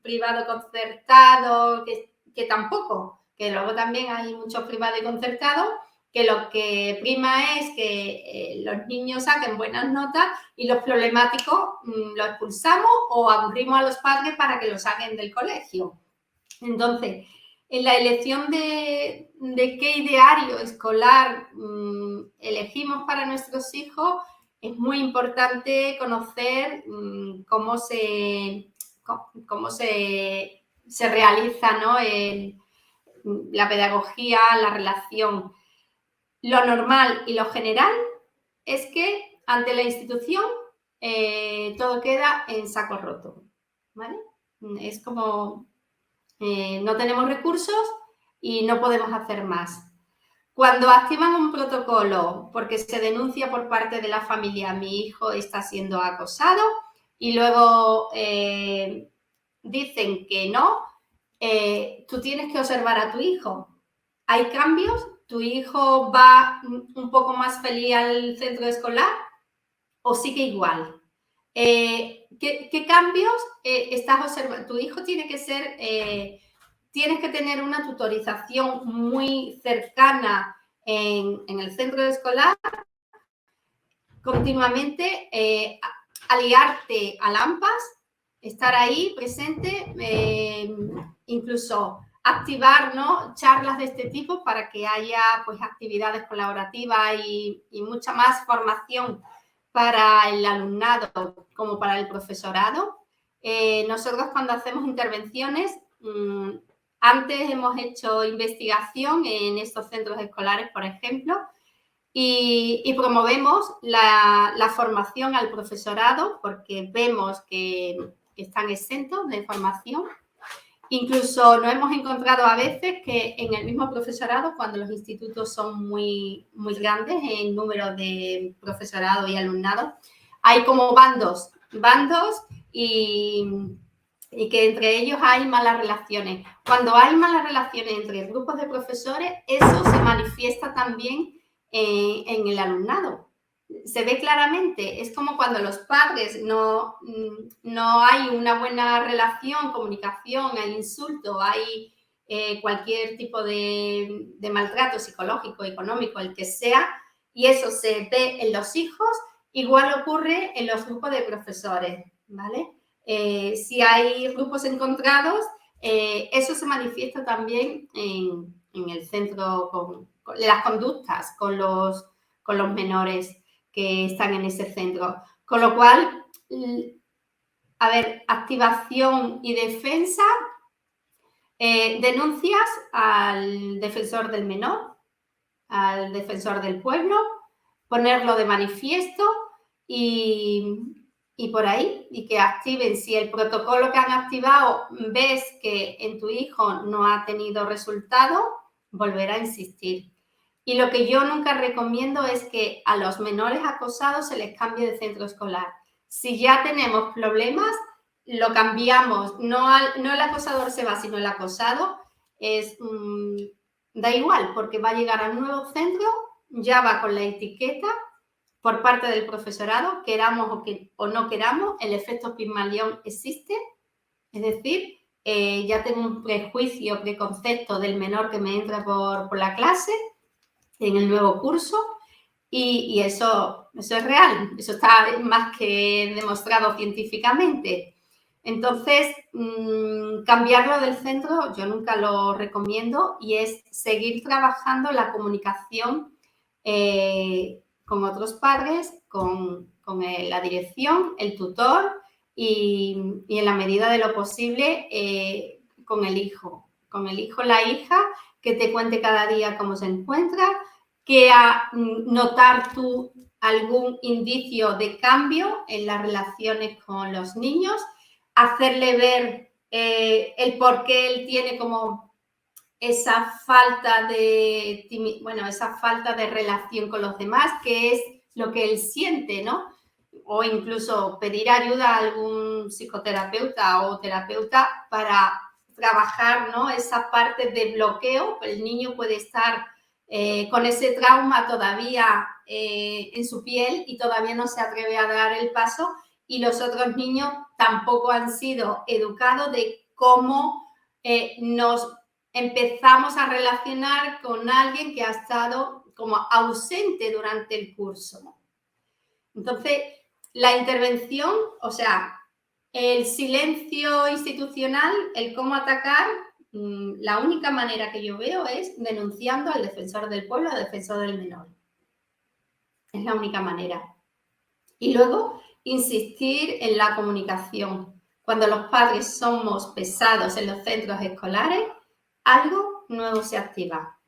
privado concertado, que tampoco, que luego también hay muchos privados y concertados, que lo que prima es que los niños saquen buenas notas y los problemáticos los expulsamos o aburrimos a los padres para que los saquen del colegio. Entonces, en la elección de qué ideario escolar elegimos para nuestros hijos, es muy importante conocer cómo se realiza, ¿no? La pedagogía, la relación. Lo normal y lo general es que ante la institución todo queda en saco roto, ¿vale? Es como no tenemos recursos y no podemos hacer más. Cuando activan un protocolo porque se denuncia por parte de la familia, mi hijo está siendo acosado, y luego dicen que no, tú tienes que observar a tu hijo. ¿Hay cambios? ¿Tu hijo va un poco más feliz al centro escolar o sigue igual? ¿Qué cambios estás observando? Tu hijo tiene que ser, tienes que tener una tutorización muy cercana en el centro escolar, continuamente aliarte a AMPAs, estar ahí presente, incluso activar, ¿no?, charlas de este tipo para que haya pues actividades colaborativas y mucha más formación para el alumnado como para el profesorado. Nosotros cuando hacemos intervenciones, antes hemos hecho investigación en estos centros escolares, por ejemplo, y promovemos la formación al profesorado porque vemos que están exentos de formación. Incluso nos hemos encontrado a veces que en el mismo profesorado, cuando los institutos son muy, muy grandes en número de profesorado y alumnado, hay como bandos y que entre ellos hay malas relaciones. Cuando hay malas relaciones entre grupos de profesores, eso se manifiesta también en el alumnado. Se ve claramente, es como cuando los padres no hay una buena relación, comunicación, hay insulto, hay cualquier tipo de maltrato psicológico, económico, el que sea, y eso se ve en los hijos, igual ocurre en los grupos de profesores, ¿vale? Si hay grupos encontrados, eso se manifiesta también en el centro con las conductas con los menores que están en ese centro. Con lo cual, a ver, activación y defensa, denuncias al defensor del menor, al defensor del pueblo, ponerlo de manifiesto y por ahí, y que activen. Si el protocolo que han activado ves que en tu hijo no ha tenido resultado, volver a insistir. Y lo que yo nunca recomiendo es que a los menores acosados se les cambie de centro escolar. Si ya tenemos problemas, lo cambiamos, no el acosador se va, sino el acosado, da igual, porque va a llegar al nuevo centro, ya va con la etiqueta por parte del profesorado, queramos o no queramos, el efecto Pigmalión existe, es decir, ya tengo un preconcepto del menor que me entra por la clase en el nuevo curso y eso es real, eso está más que demostrado científicamente. Entonces, cambiarlo del centro yo nunca lo recomiendo y es seguir trabajando la comunicación con otros padres, con la dirección, el tutor y en la medida de lo posible con el hijo, la hija, que te cuente cada día cómo se encuentra, que a notar tú algún indicio de cambio en las relaciones con los niños, hacerle ver el por qué él tiene como esa falta de relación con los demás, que es lo que él siente, ¿no? O incluso pedir ayuda a algún psicoterapeuta o terapeuta para trabajar, ¿no? Esa parte de bloqueo. El niño puede estar con ese trauma todavía en su piel y todavía no se atreve a dar el paso, y los otros niños tampoco han sido educados de cómo nos empezamos a relacionar con alguien que ha estado como ausente durante el curso. Entonces, la intervención, o sea, el silencio institucional, el cómo atacar, la única manera que yo veo es denunciando al defensor del pueblo, al defensor del menor. Es la única manera. Y luego, insistir en la comunicación. Cuando los padres somos pesados en los centros escolares, algo nuevo se activa.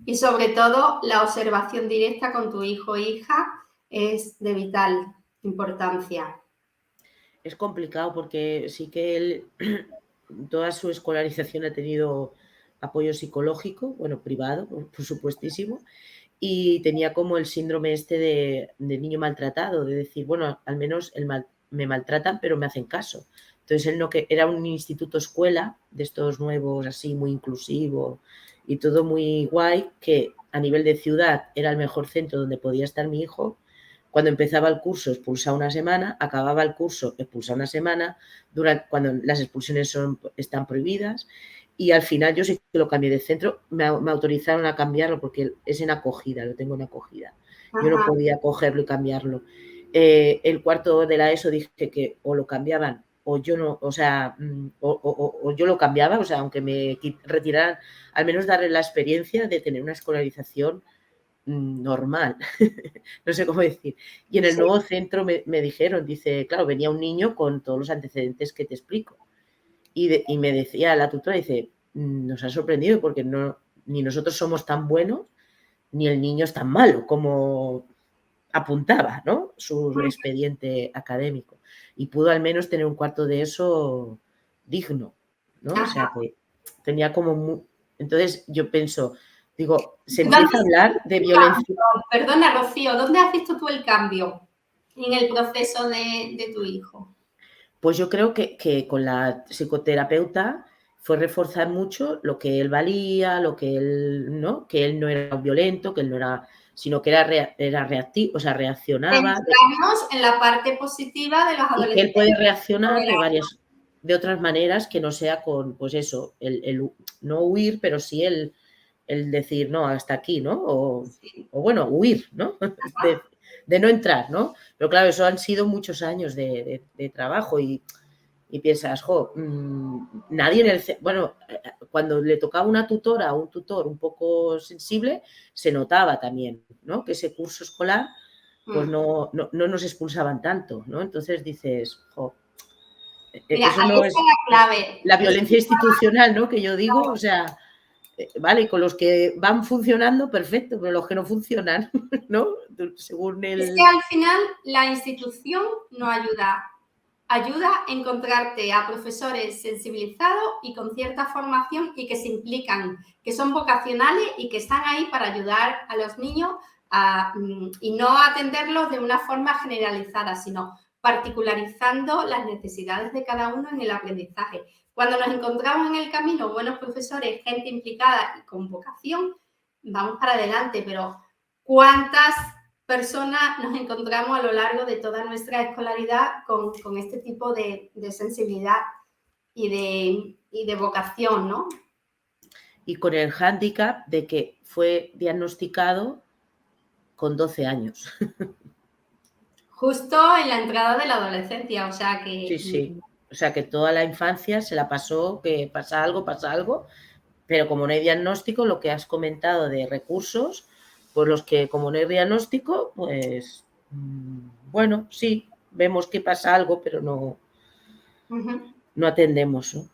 Y sobre todo, la observación directa con tu hijo o hija es de vital importancia. Es complicado porque sí que él, toda su escolarización ha tenido apoyo psicológico, bueno, privado, por supuestísimo, y tenía como el síndrome este de niño maltratado, de decir, bueno, al menos me maltratan, pero me hacen caso. Entonces él no, que era un instituto escuela de estos nuevos, así muy inclusivo y todo muy guay, que a nivel de ciudad era el mejor centro donde podía estar mi hijo. Cuando empezaba el curso expulsaba una semana, acababa el curso expulsaba una semana, cuando las expulsiones están prohibidas, y al final yo sí que lo cambié de centro, me autorizaron a cambiarlo porque es en acogida, lo tengo en acogida. Yo no podía cogerlo y cambiarlo. El cuarto de la ESO dije que o lo cambiaban o yo no, o sea, o yo lo cambiaba, o sea, aunque me retiraran, al menos darle la experiencia de tener una escolarización normal, no sé cómo decir. Y en el nuevo centro me dijeron, dice, claro, venía un niño con todos los antecedentes que te explico. Y me decía la tutora, dice, nos ha sorprendido porque ni nosotros somos tan buenos, ni el niño es tan malo como apuntaba, ¿no? Su expediente académico. Y pudo al menos tener un cuarto de eso digno, ¿no? O sea, que tenía como... Entonces yo pienso, digo, se empieza a hablar de violencia. Perdona, Rocío, ¿dónde has visto tú el cambio en el proceso de tu hijo? Pues yo creo que con la psicoterapeuta fue reforzar mucho lo que él valía, lo que él, ¿no? Que él no era violento, que él no era, sino que era reactivo, o sea, reaccionaba. Centrarnos en la parte positiva de los adolescentes. Y que él puede reaccionar de otras maneras que no sea con, pues eso, el no huir, pero sí el decir, no, hasta aquí, ¿no? O bueno, huir, ¿no? De no entrar, ¿no? Pero claro, eso han sido muchos años de trabajo y piensas, nadie en el... Bueno, cuando le tocaba una tutora o un tutor un poco sensible, se notaba también, ¿no? Que ese curso escolar, pues no nos expulsaban tanto, ¿no? Entonces dices, Mira, eso no es la clave. La violencia institucional, ¿no? Que yo digo, o sea... Vale, con los que van funcionando, perfecto, pero los que no funcionan, ¿no? Según el... Es que al final la institución no ayuda. Ayuda a encontrarte a profesores sensibilizados y con cierta formación y que se implican, que son vocacionales y que están ahí para ayudar a los niños y no atenderlos de una forma generalizada, sino particularizando las necesidades de cada uno en el aprendizaje. Cuando nos encontramos en el camino buenos profesores, gente implicada y con vocación, vamos para adelante, pero ¿cuántas personas nos encontramos a lo largo de toda nuestra escolaridad con este tipo de sensibilidad y de vocación, ¿no? Y con el hándicap de que fue diagnosticado con 12 años. Justo en la entrada de la adolescencia, o sea que... Sí, sí. O sea que toda la infancia se la pasó, que pasa algo, pero como no hay diagnóstico, lo que has comentado de recursos, pues los que como no hay diagnóstico, pues bueno, sí, vemos que pasa algo, pero no atendemos, ¿no?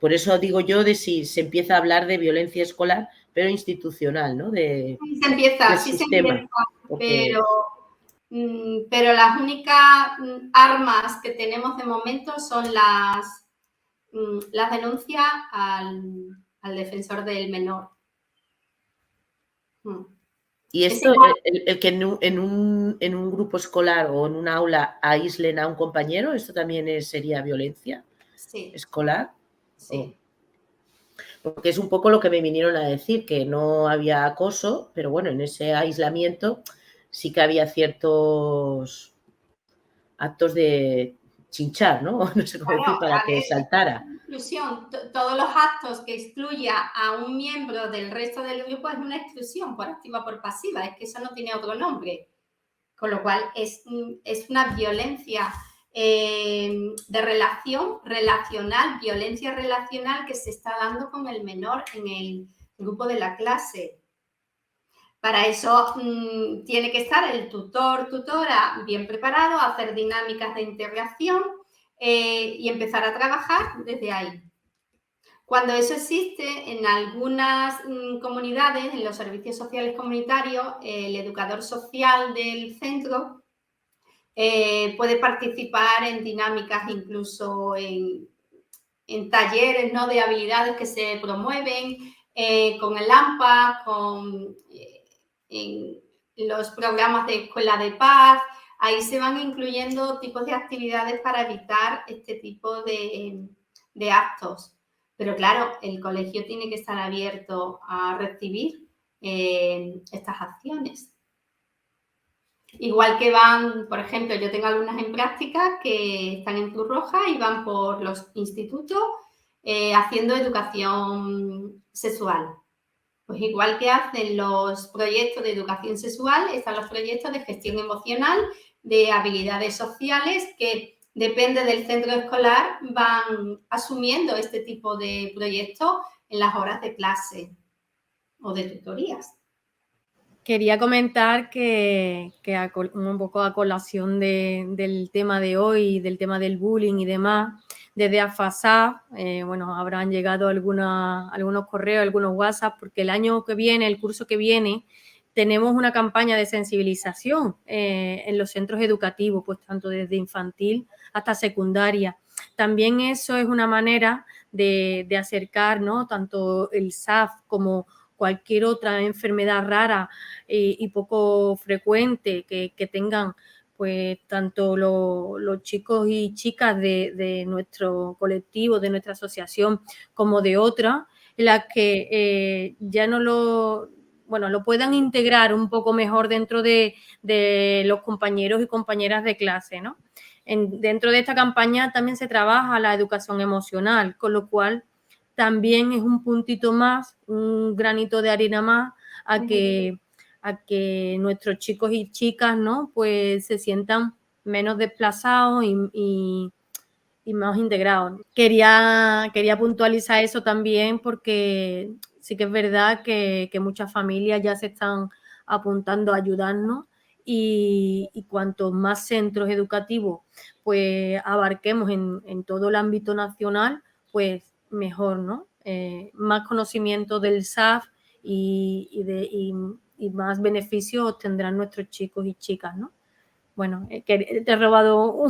Por eso digo yo de si se empieza a hablar de violencia escolar, pero institucional, ¿no? Sí se empieza, porque... pero las únicas armas que tenemos de momento son las denuncias al defensor del menor. Y esto, el que en un grupo escolar o en un aula aíslen a un compañero, ¿esto también sería violencia escolar? Sí. Porque es un poco lo que me vinieron a decir, que no había acoso, pero bueno, en ese aislamiento sí que había ciertos actos de chinchar, ¿no? No sé cómo decir, para que saltara. Exclusión, todos los actos que excluya a un miembro del resto del grupo es una exclusión por activa o por pasiva, es que eso no tiene otro nombre. Con lo cual es una violencia de relacional, violencia relacional que se está dando con el menor en el grupo de la clase. Para eso tiene que estar el tutora bien preparado, hacer dinámicas de integración y empezar a trabajar desde ahí. Cuando eso existe, en algunas comunidades, en los servicios sociales comunitarios, el educador social del centro puede participar en dinámicas, incluso en talleres, ¿no?, de habilidades que se promueven con el AMPA, en los programas de escuela de paz. Ahí se van incluyendo tipos de actividades para evitar este tipo de actos. Pero claro, el colegio tiene que estar abierto a recibir estas acciones. Igual que van, por ejemplo, yo tengo alumnas en práctica que están en Cruz Roja y van por los institutos haciendo educación sexual. Pues igual que hacen los proyectos de educación sexual, están los proyectos de gestión emocional, de habilidades sociales que depende del centro escolar, van asumiendo este tipo de proyectos en las horas de clase o de tutorías. Quería comentar que un poco a colación del tema de hoy, del tema del bullying y demás, desde AFASAP, bueno, habrán llegado algunos correos, algunos WhatsApp, porque el año que viene, el curso que viene, tenemos una campaña de sensibilización en los centros educativos, pues tanto desde infantil hasta secundaria. También eso es una manera de acercar, ¿no?, tanto el SAF como cualquier otra enfermedad rara y poco frecuente que tengan pues tanto los chicos y chicas de nuestro colectivo, de nuestra asociación, como de otras, en las que ya no lo puedan integrar un poco mejor dentro de los compañeros y compañeras de clase, ¿no? Dentro de esta campaña también se trabaja la educación emocional, con lo cual también es un puntito más, un granito de arena más a que nuestros chicos y chicas, ¿no?, pues se sientan menos desplazados y más integrados. Quería puntualizar eso también porque sí que es verdad que muchas familias ya se están apuntando a ayudarnos y cuantos más centros educativos pues abarquemos en todo el ámbito nacional, pues mejor, ¿no? Más conocimiento del SAF y más beneficios tendrán nuestros chicos y chicas, ¿no? Bueno, te he robado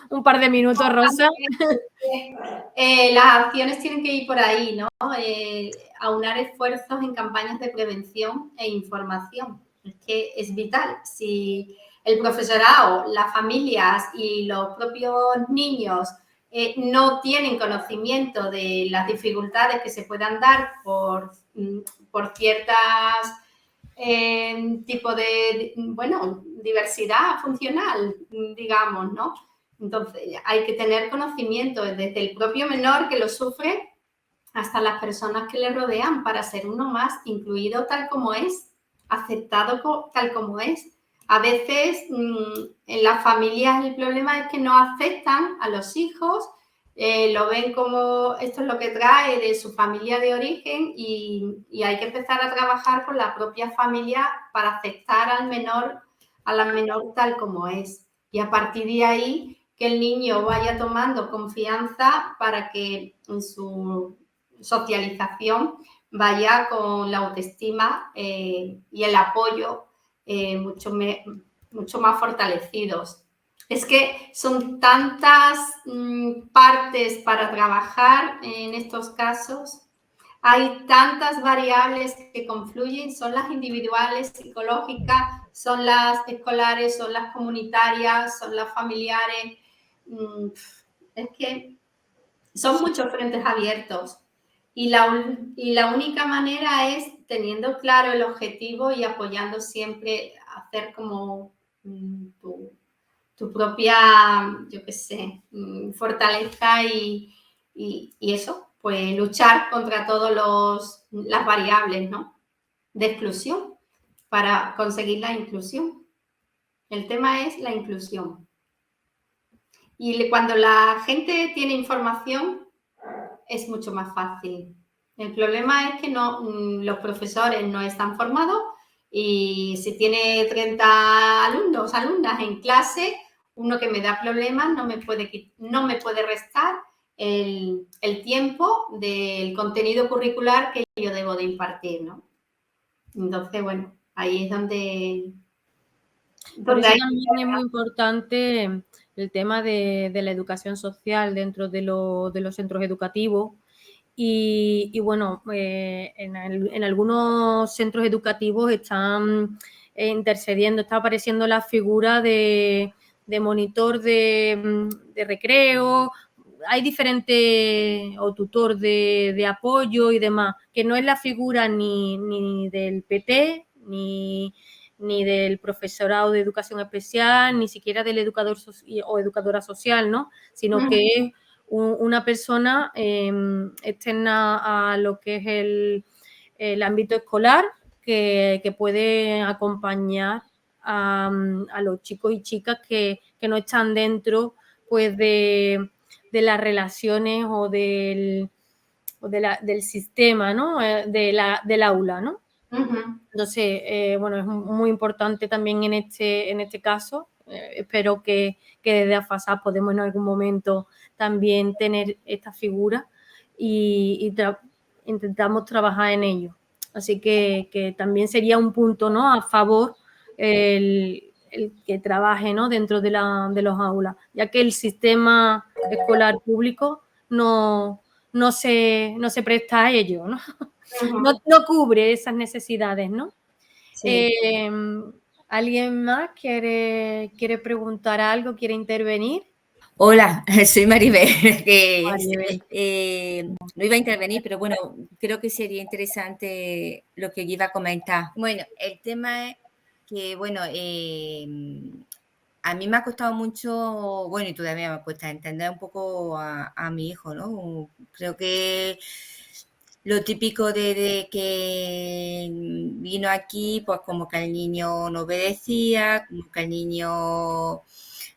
un par de minutos, Rosa. Las acciones tienen que ir por ahí, ¿no? Aunar esfuerzos en campañas de prevención e información. Es que es vital. Si el profesorado, las familias y los propios niños no tienen conocimiento de las dificultades que se puedan dar por ciertas tipo de, bueno, diversidad funcional, digamos, ¿no? Entonces, hay que tener conocimiento desde el propio menor que lo sufre hasta las personas que le rodean para ser uno más incluido tal como es, aceptado tal como es. A veces en las familias el problema es que no aceptan a los hijos, lo ven como esto es lo que trae de su familia de origen y hay que empezar a trabajar con la propia familia para aceptar al menor, a la menor tal como es. Y a partir de ahí que el niño vaya tomando confianza para que en su socialización vaya con la autoestima y el apoyo mucho más fortalecidos. Es que son tantas partes para trabajar en estos casos, hay tantas variables que confluyen, son las individuales, psicológicas, son las escolares, son las comunitarias, son las familiares. Es que son muchos frentes abiertos y la única manera es teniendo claro el objetivo y apoyando siempre a hacer como tu propia, yo qué sé, fortaleza y eso, pues luchar contra todas las variables, ¿no? De exclusión para conseguir la inclusión. El tema es la inclusión. Y cuando la gente tiene información es mucho más fácil. El problema es que los profesores no están formados y si tiene 30 alumnos, alumnas en clase, uno que me da problemas no me puede restar el tiempo del contenido curricular que yo debo de impartir, ¿no? Entonces, bueno, ahí es donde Por eso también es muy importante el tema de la educación social dentro de los centros educativos. Y bueno, en algunos centros educativos están intercediendo, está apareciendo la figura de monitor de recreo, hay diferentes, o tutor de apoyo y demás, que no es la figura ni del PT, ni del profesorado de educación especial, ni siquiera del educador o educadora social, ¿no? Sino que es una persona externa a lo que es el ámbito escolar que puede acompañar a los chicos y chicas que no están dentro pues de las relaciones o del sistema, ¿no? Del aula, ¿no? Entonces, bueno, es muy importante también en este caso. Espero que desde AFASA podemos en algún momento también tener esta figura y intentamos trabajar en ello. Así que también sería un punto, ¿no?, a favor el que trabaje, ¿no?, dentro de los aulas, ya que el sistema escolar público no se presta a ello, ¿no? No cubre esas necesidades, ¿no? Sí. ¿Alguien más quiere preguntar algo, quiere intervenir? Hola, soy Maribel, que Maribel. no iba a intervenir, pero bueno, creo que sería interesante lo que iba a comentar. Bueno, el tema es que, bueno, a mí me ha costado mucho, bueno, y todavía me cuesta entender un poco a mi hijo, ¿no? Creo que lo típico de que vino aquí, pues como que el niño no obedecía, como que el niño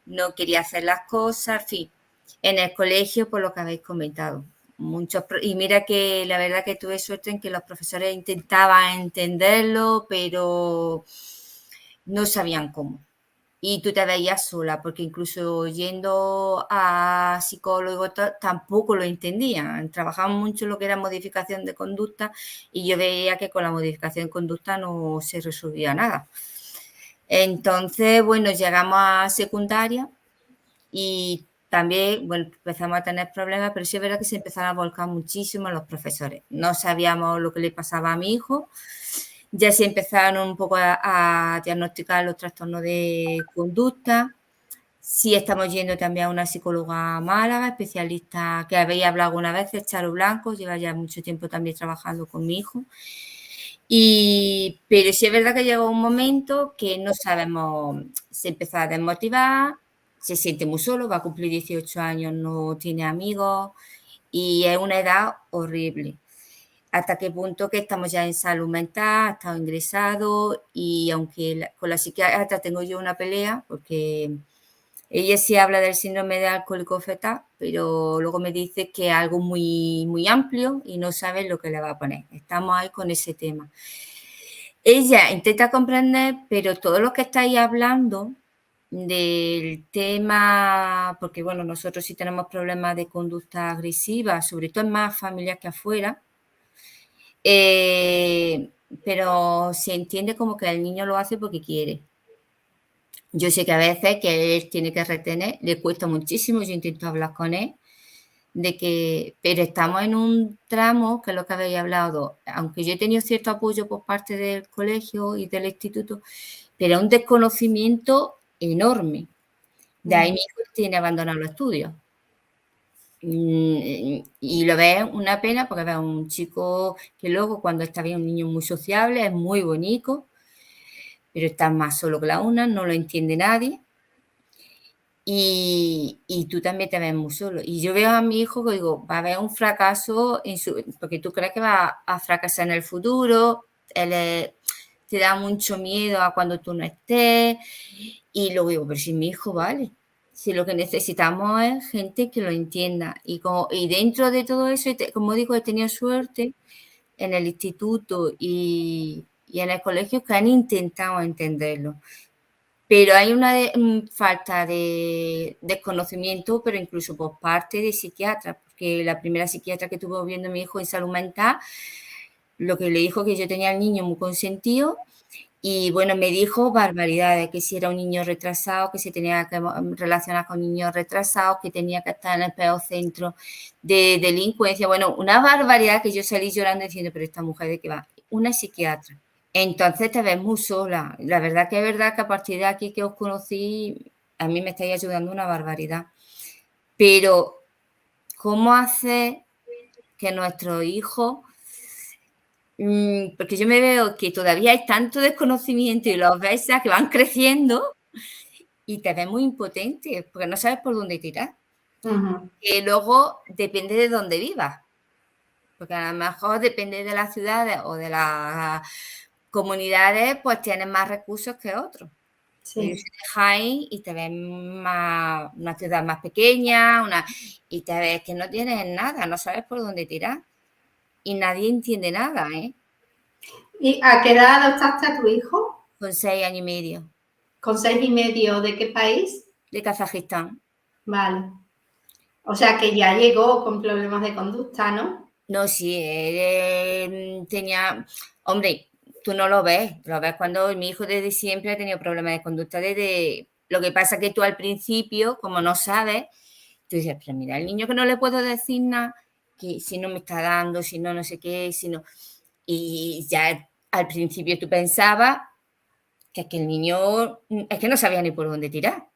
no quería hacer las cosas, en fin, en el colegio, por lo que habéis comentado. Y mira que la verdad que tuve suerte en que los profesores intentaban entenderlo, pero no sabían cómo. Y tú te veías sola, porque incluso yendo a psicólogo tampoco lo entendían. Trabajaban mucho lo que era modificación de conducta y yo veía que con la modificación de conducta no se resolvía nada. Entonces, bueno, llegamos a secundaria y también, bueno, empezamos a tener problemas, pero sí es verdad que se empezaron a volcar muchísimo los profesores. No sabíamos lo que le pasaba a mi hijo ya se empezaron un poco a diagnosticar los trastornos de conducta. Sí, estamos yendo también a una psicóloga a Málaga, especialista que habéis hablado alguna vez, Charo Blanco, lleva ya mucho tiempo también trabajando con mi hijo. Pero sí es verdad que llegó un momento que no sabemos, se empezó a desmotivar, se siente muy solo, va a cumplir 18 años, no tiene amigos y es una edad horrible. Hasta qué punto que estamos ya en salud mental, ha estado ingresado y aunque con la psiquiatra tengo yo una pelea porque ella sí habla del síndrome de alcohólico fetal, pero luego me dice que es algo muy, muy amplio y no sabe lo que le va a poner. Estamos ahí con ese tema. Ella intenta comprender, pero todos los que estáis hablando del tema, porque bueno, nosotros sí tenemos problemas de conducta agresiva, sobre todo en más familias que afuera, pero se entiende como que el niño lo hace porque quiere. Yo sé que a veces que él tiene que retener, le cuesta muchísimo, yo intento hablar con él, pero estamos en un tramo, que es lo que habéis hablado, aunque yo he tenido cierto apoyo por parte del colegio y del instituto, pero es un desconocimiento enorme. De ahí mi hijo tiene abandonado los estudios. Y lo ves una pena porque ves a un chico que luego cuando está bien, un niño muy sociable, es muy bonito, pero está más solo que la una, no lo entiende nadie. Y tú también te ves muy solo. Y yo veo a mi hijo que digo, va a haber un fracaso, porque tú crees que va a fracasar en el futuro, te da mucho miedo a cuando tú no estés. Y luego digo, pero si mi hijo vale, si lo que necesitamos es gente que lo entienda. Y dentro de todo eso, como digo, he tenido suerte en el instituto y en el colegio que han intentado entenderlo. Pero hay una falta de desconocimiento, pero incluso por parte de psiquiatras, porque la primera psiquiatra que estuvo viendo a mi hijo en salud mental, lo que le dijo que yo tenía al niño muy consentido y bueno, me dijo barbaridades, que si era un niño retrasado, que se tenía que relacionar con niños retrasados, que tenía que estar en el peor centro de delincuencia. Bueno, una barbaridad que yo salí llorando diciendo, pero esta mujer de qué va, una psiquiatra. Entonces te ves muy sola. La verdad que es verdad que a partir de aquí que os conocí, a mí me estáis ayudando una barbaridad. Pero, ¿cómo hacer que nuestros hijos, porque yo me veo que todavía hay tanto desconocimiento y los ves que van creciendo y te ves muy impotente porque no sabes por dónde tirar? Que luego depende de dónde vivas. Porque a lo mejor depende de las ciudades o de las comunidades, pues tienen más recursos que otros. Sí. Yo soy de Jaén y te ves una ciudad más pequeña y te ves que no tienes nada, no sabes por dónde tirar. Y nadie entiende nada, ¿eh? ¿Y a qué edad adoptaste a tu hijo? Con 6 años y medio. ¿Con 6 y medio de qué país? De Kazajistán. Vale. O sea que ya llegó con problemas de conducta, ¿no? No, sí, tenía... Hombre, tú no lo ves cuando mi hijo desde siempre ha tenido problemas de conducta Lo que pasa que tú al principio, como no sabes, tú dices, pero mira, el niño que no le puedo decir nada, que si no me está dando, si no, no sé qué, si no... Y ya al principio tú pensabas que es que el niño es que no sabía ni por dónde tirar.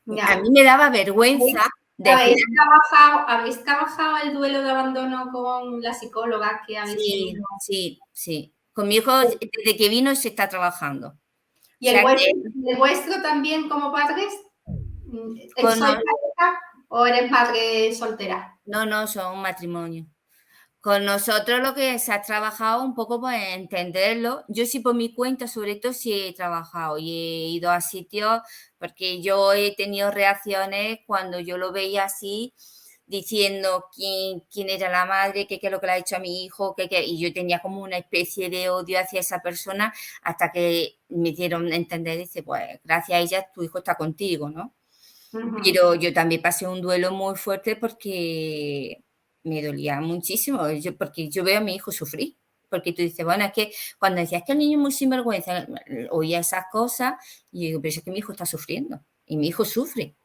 Ya. A mí me daba vergüenza. ¿Habéis trabajado el duelo de abandono con la psicóloga que habéis tenido? Sí. Con mi hijo, desde que vino, se está trabajando. ¿Y el vuestro también como padres? ¿Sois pareja o eres madre soltera? No, son un matrimonio. Con nosotros lo que se ha trabajado un poco pues entenderlo. Yo sí por mi cuenta, sobre todo, sí he trabajado y he ido a sitios porque yo he tenido reacciones cuando yo lo veía así, diciendo quién era la madre, qué es lo que le ha hecho a mi hijo, y yo tenía como una especie de odio hacia esa persona hasta que me dieron a entender, dice, pues gracias a ella tu hijo está contigo, ¿no? Uh-huh. Pero yo también pasé un duelo muy fuerte porque me dolía muchísimo, porque yo veo a mi hijo sufrir, porque tú dices, bueno, es que cuando decías que el niño es muy sinvergüenza, oía esas cosas y yo digo, pero es que mi hijo está sufriendo y mi hijo sufre.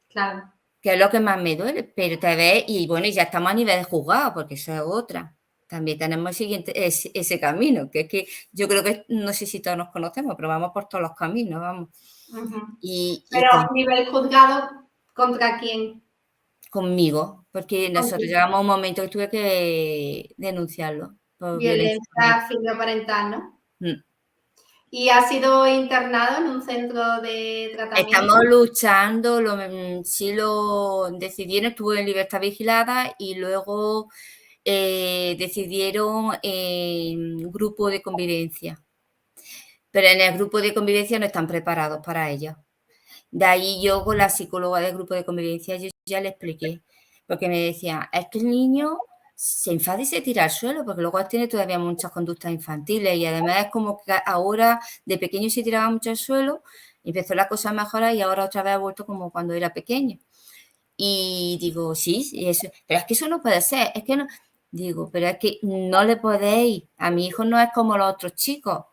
Claro. Que es lo que más me duele, pero te ves y bueno, ya estamos a nivel de juzgado, porque eso es otra. también tenemos ese camino, que es que yo creo que, no sé si todos nos conocemos, pero vamos por todos los caminos, vamos. Pero nivel juzgado, ¿contra quién? Conmigo, porque nosotros llegamos a un momento que tuve que denunciarlo. Por violencia filioparental, ¿no? ¿Y ha sido internado en un centro de tratamiento? Estamos luchando, sí lo decidieron, estuvo en libertad vigilada y luego decidieron en grupo de convivencia. Pero en el grupo de convivencia no están preparados para ello. De ahí yo con la psicóloga del grupo de convivencia yo ya le expliqué, porque me decía, es que el niño se enfada y se tira al suelo, porque luego tiene todavía muchas conductas infantiles y además es como que ahora de pequeño se tiraba mucho al suelo, empezó la cosa a mejorar y ahora otra vez ha vuelto como cuando era pequeño. Y digo, sí, eso, pero es que eso no puede ser, es que no, digo, pero es que no le podéis, a mi hijo no es como los otros chicos,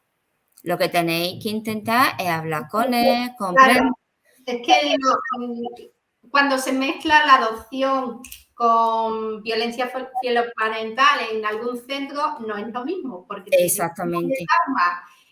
lo que tenéis que intentar es hablar con él, comprender. Claro, es que cuando se mezcla la adopción con violencia filioparental en algún centro, no es lo mismo, porque exactamente.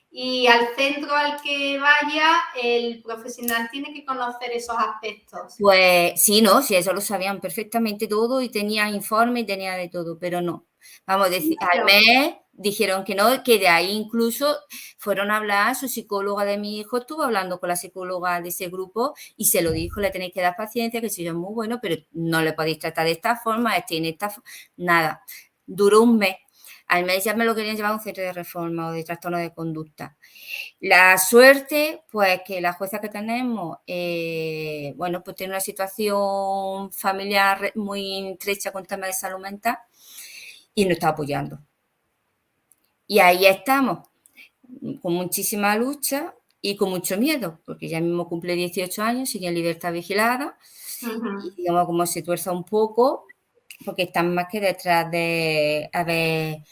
Y al centro al que vaya, el profesional tiene que conocer esos aspectos. Pues sí, no, sí, eso lo sabían perfectamente todo y tenía informe y tenía de todo, pero no. Vamos a decir, al mes dijeron que no, que de ahí incluso fueron a hablar, su psicóloga de mi hijo estuvo hablando con la psicóloga de ese grupo y se lo dijo, le tenéis que dar paciencia, que si es muy bueno, pero no le podéis tratar de esta forma, nada. Duró un mes. Al mes ya me lo querían llevar a un centro de reforma o de trastorno de conducta. La suerte, pues que la jueza que tenemos, bueno, pues tiene una situación familiar muy estrecha con temas de salud mental y nos está apoyando. Y ahí estamos, con muchísima lucha y con mucho miedo, porque ya mismo cumple 18 años, sigue en libertad vigilada, y digamos como se tuerza un poco, porque están más que detrás de, a ver,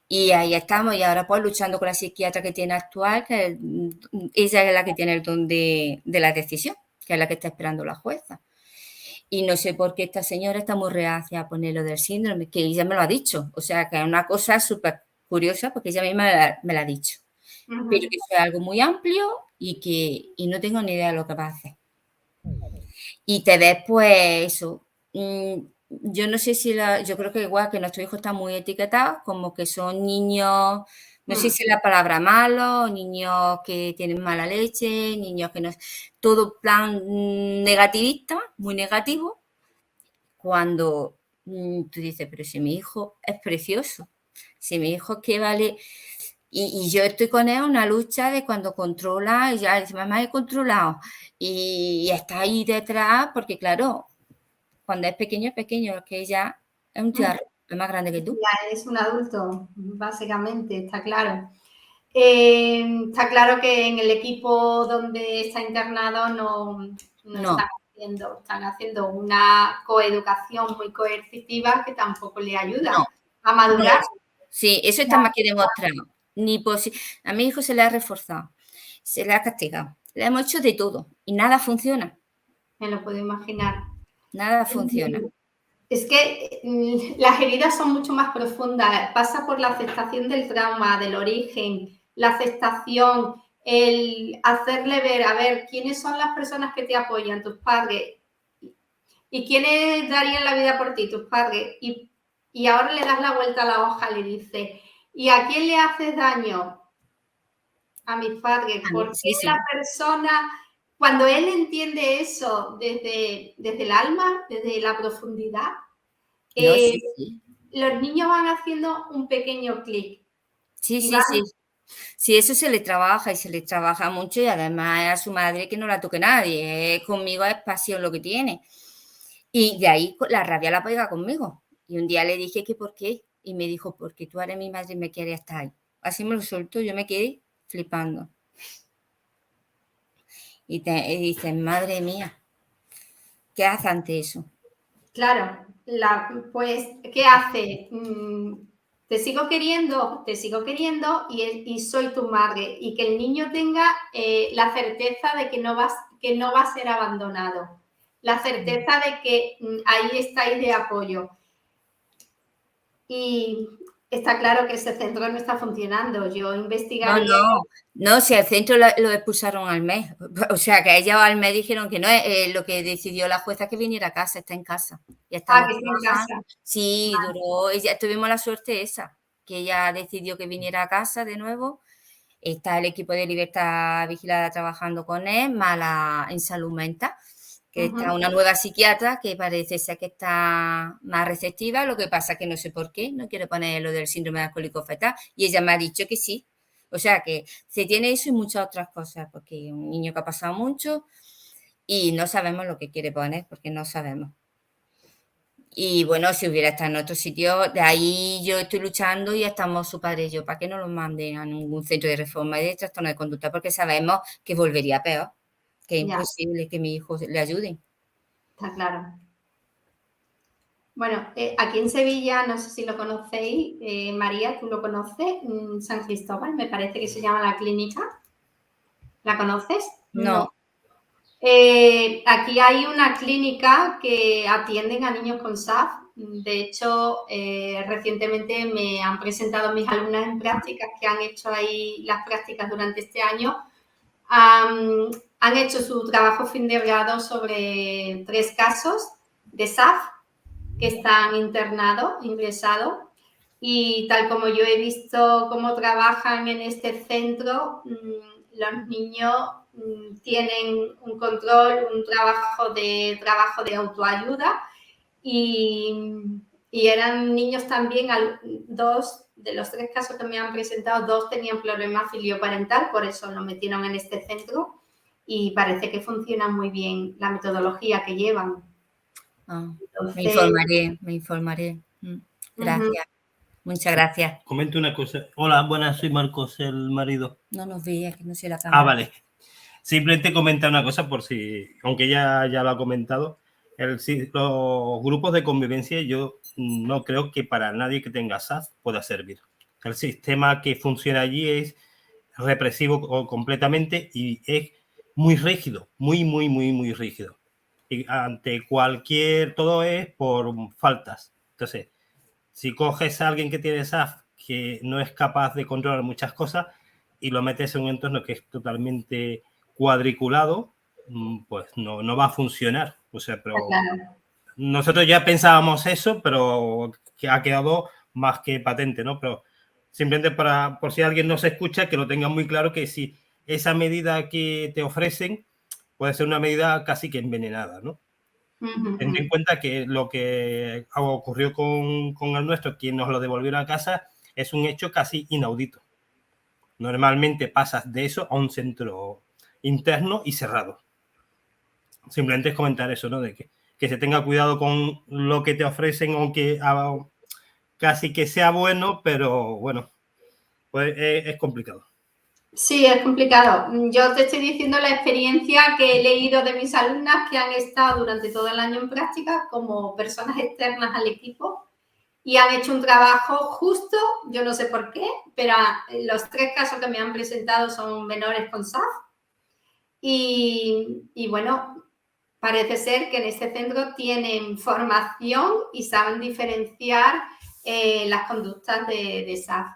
y ahí estamos, y ahora pues luchando con la psiquiatra que tiene actual, que ella es la que tiene el don de la decisión, que es la que está esperando la jueza. Y no sé por qué esta señora está muy reacia a poner lo del síndrome, que ella me lo ha dicho, o sea, que es una cosa súper curiosa, porque ella misma me la ha dicho. Pero que eso es algo muy amplio y no tengo ni idea de lo que va a hacer. Y te ves, pues, eso. Yo no sé si yo creo que igual que nuestro hijo está muy etiquetado, como que son niños, no sé si es la palabra malo, niños que tienen mala leche, niños que no, todo plan negativista, muy negativo, cuando tú dices, pero si mi hijo es precioso, si mi hijo es que vale, y yo estoy con él en una lucha de cuando controla, y ya dice, mamá, he controlado, y está ahí detrás, porque claro, cuando es pequeño, es que ya es un tiarro, es más grande que tú. Ya es un adulto, básicamente, está claro. Está claro que en el equipo donde está internado no. Están haciendo una coeducación muy coercitiva que tampoco le ayuda a madurar. Sí, eso está más que demostrado. A mi hijo se le ha reforzado, se le ha castigado, le hemos hecho de todo y nada funciona. Me lo puedo imaginar. Nada funciona. Es que las heridas son mucho más profundas. Pasa por la aceptación del trauma, del origen, la aceptación, el hacerle ver, a ver, quiénes son las personas que te apoyan, tus padres, y quiénes darían la vida por ti, tus padres. Y ahora le das la vuelta a la hoja, le dices, ¿y a quién le haces daño? A mis padres. ¿Por qué la persona, cuando él entiende eso desde el alma, desde la profundidad, los niños van haciendo un pequeño clic? Sí. Sí, eso se le trabaja y se le trabaja mucho y además a su madre que no la toque nadie. Conmigo es pasión lo que tiene. Y de ahí la rabia la pega conmigo. Y un día le dije que por qué. Y me dijo, porque tú eres mi madre y me quieres estar ahí. Así me lo soltó, yo me quedé flipando. Y dices, madre mía, ¿qué hace ante eso? Claro, pues, ¿qué hace? Te sigo queriendo y soy tu madre. Y que el niño tenga la certeza de que no va a ser abandonado. La certeza de que ahí estáis de apoyo. Y está claro que ese centro no está funcionando. Yo investigaría. No, si al centro lo expulsaron al mes. O sea, que a ella al mes dijeron que no, lo que decidió la jueza es que viniera a casa, está en casa. Ya Ah, estamos que está en trabajando. casa. Sí, duró, tuvimos la suerte esa, que ella decidió que viniera a casa de nuevo. Está el equipo de Libertad Vigilada trabajando con él, en salud mental, que está una nueva psiquiatra que parece ser que está más receptiva, lo que pasa que no sé por qué, no quiere poner lo del síndrome alcohólico fetal, y ella me ha dicho que sí. O sea que se tiene eso y muchas otras cosas, porque un niño que ha pasado mucho y no sabemos lo que quiere poner, porque no sabemos. Y bueno, si hubiera estado en otro sitio, de ahí yo estoy luchando y estamos su padre y yo para que no lo manden a ningún centro de reforma y de trastorno de conducta, porque sabemos que volvería peor, que es imposible que mi hijo le ayude. Está claro. Bueno, aquí en Sevilla, no sé si lo conocéis, María, ¿tú lo conoces? San Cristóbal, me parece que se llama la clínica. ¿La conoces? No. Aquí hay una clínica que atienden a niños con SAF. De hecho, recientemente me han presentado mis alumnas en prácticas que han hecho ahí las prácticas durante este año. Han hecho su trabajo fin de grado sobre 3 casos de SAF que están ingresados, y tal como yo he visto cómo trabajan en este centro, los niños tienen un control, un trabajo de autoayuda, y eran niños también, 2 de los 3 casos que me han presentado, 2 tenían problemas filioparental, por eso lo metieron en este centro, y parece que funciona muy bien la metodología que llevan. Entonces, me informaré. Gracias. Muchas gracias. Comento una cosa. Hola, buenas, soy Marcos, el marido. No nos veía, que no sé la cámara. Vale. Simplemente comenta una cosa por si, aunque ya lo ha comentado, los grupos de convivencia yo no creo que para nadie que tenga SAF pueda servir. El sistema que funciona allí es represivo completamente y es muy rígido, muy rígido. Y ante todo es por faltas. Entonces, si coges a alguien que tiene SAF que no es capaz de controlar muchas cosas y lo metes en un entorno que es totalmente cuadriculado, pues no va a funcionar. O sea, pero nosotros ya pensábamos eso, pero que ha quedado más que patente, ¿no? Pero simplemente por si alguien no se escucha, que lo tenga muy claro, que si esa medida que te ofrecen puede ser una medida casi que envenenada, ¿no? Ten en cuenta que lo que ocurrió con el nuestro, quien nos lo devolvieron a casa, es un hecho casi inaudito. Normalmente pasas de eso a un centro interno y cerrado. Simplemente es comentar eso, ¿no? De que se tenga cuidado con lo que te ofrecen, aunque casi que sea bueno, pero bueno, pues es complicado. Sí, es complicado. Yo te estoy diciendo la experiencia que he leído de mis alumnas que han estado durante todo el año en práctica como personas externas al equipo y han hecho un trabajo justo, yo no sé por qué, pero los 3 casos que me han presentado son menores con SAF y bueno, parece ser que en este centro tienen formación y saben diferenciar las conductas de SAF.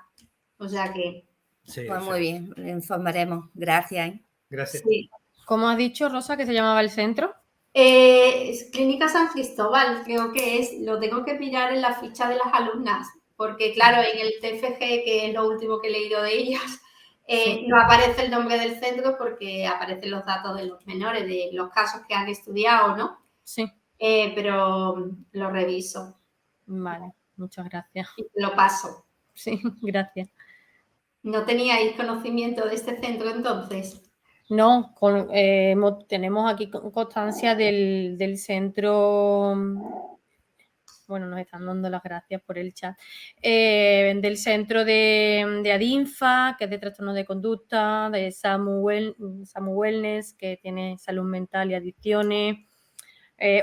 O sea que... Sí, pues muy bien, le informaremos. Gracias. Gracias. Sí. ¿Cómo has dicho, Rosa, que se llamaba el centro? Clínica San Cristóbal, creo que es. Lo tengo que mirar en la ficha de las alumnas, porque claro, en el TFG, que es lo último que he leído de ellas, no aparece el nombre del centro porque aparecen los datos de los menores, de los casos que han estudiado, ¿no? Sí. Pero lo reviso. Vale, muchas gracias. Y lo paso. Sí, gracias. ¿No teníais conocimiento de este centro entonces? No, tenemos aquí constancia del centro, bueno, nos están dando las gracias por el chat, del centro de Adinfa, que es de trastorno de conducta, de Samu Wellness, que tiene salud mental y adicciones,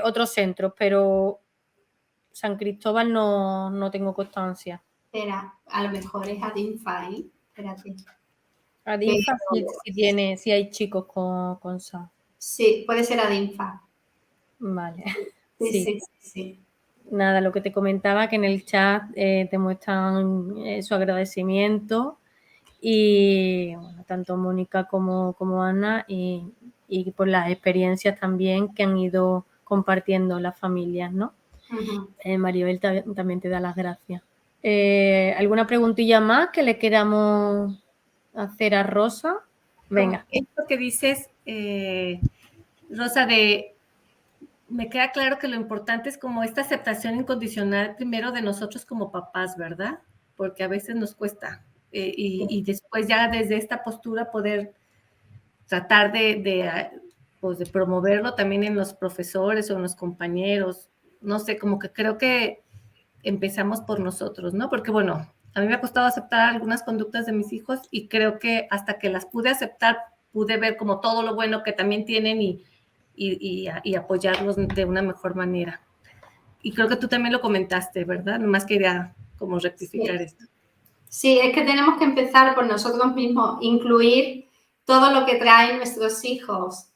otros centros, pero San Cristóbal no tengo constancia. Espera, a lo mejor es Adinfa, ¿eh? Espérate. Adinfa sí hay chicos con SAF. Sí, puede ser Adinfa. Vale. Sí. nada, lo que te comentaba, que en el chat te muestran su agradecimiento y bueno, tanto Mónica como Ana y por las experiencias también que han ido compartiendo las familias, ¿no? Maribel también te da las gracias. ¿Alguna preguntilla más que le queramos hacer a Rosa? Venga. Esto que dices, Rosa, me queda claro que lo importante es como esta aceptación incondicional primero de nosotros como papás, ¿verdad? Porque a veces nos cuesta y después ya desde esta postura poder tratar pues de promoverlo también en los profesores o en los compañeros. No sé, como que creo que empezamos por nosotros, ¿no? Porque bueno, a mí me ha costado aceptar algunas conductas de mis hijos y creo que hasta que las pude aceptar, pude ver como todo lo bueno que también tienen y apoyarlos de una mejor manera. Y creo que tú también lo comentaste, ¿verdad? Nomás quería como rectificar esto. Sí, es que tenemos que empezar por nosotros mismos, incluir todo lo que traen nuestros hijos,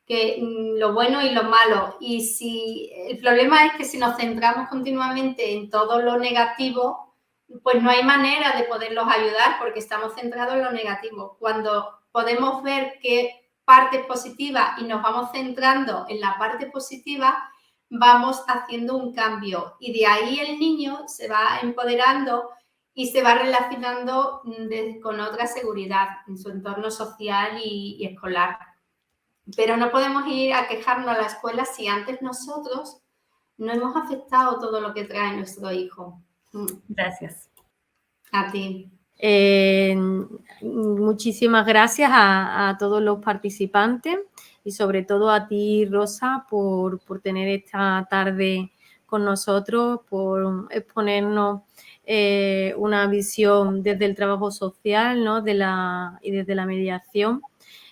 que lo bueno y lo malo. Y si el problema es que si nos centramos continuamente en todo lo negativo, pues no hay manera de poderlos ayudar porque estamos centrados en lo negativo. Cuando podemos ver qué parte positiva y nos vamos centrando en la parte positiva, vamos haciendo un cambio y de ahí el niño se va empoderando y se va relacionando con otra seguridad en su entorno social y escolar. Pero no podemos ir a quejarnos a la escuela si antes nosotros no hemos aceptado todo lo que trae nuestro hijo. Gracias. A ti. Muchísimas gracias a todos los participantes y sobre todo a ti, Rosa, por tener esta tarde con nosotros, por exponernos una visión desde el trabajo social, ¿no? y desde la mediación,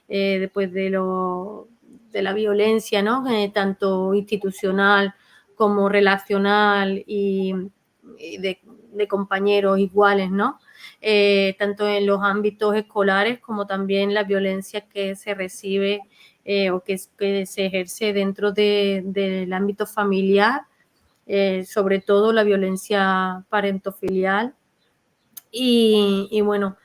después de la violencia, ¿no? Tanto institucional como relacional y de compañeros iguales, ¿no? Tanto en los ámbitos escolares como también la violencia que se recibe o que se ejerce dentro del ámbito familiar, sobre todo la violencia parentofilial. Y bueno,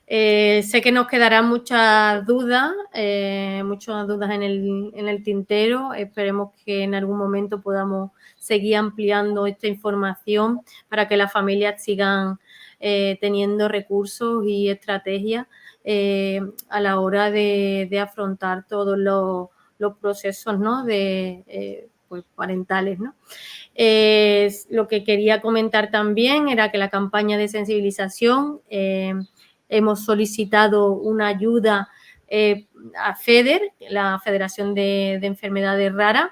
sé que nos quedarán muchas dudas en el tintero. Esperemos que en algún momento podamos seguir ampliando esta información para que las familias sigan teniendo recursos y estrategias a la hora de afrontar todos los procesos, ¿no? Pues parentales, ¿no? Lo que quería comentar también era que la campaña de sensibilización hemos solicitado una ayuda a FEDER, la Federación de Enfermedades Raras,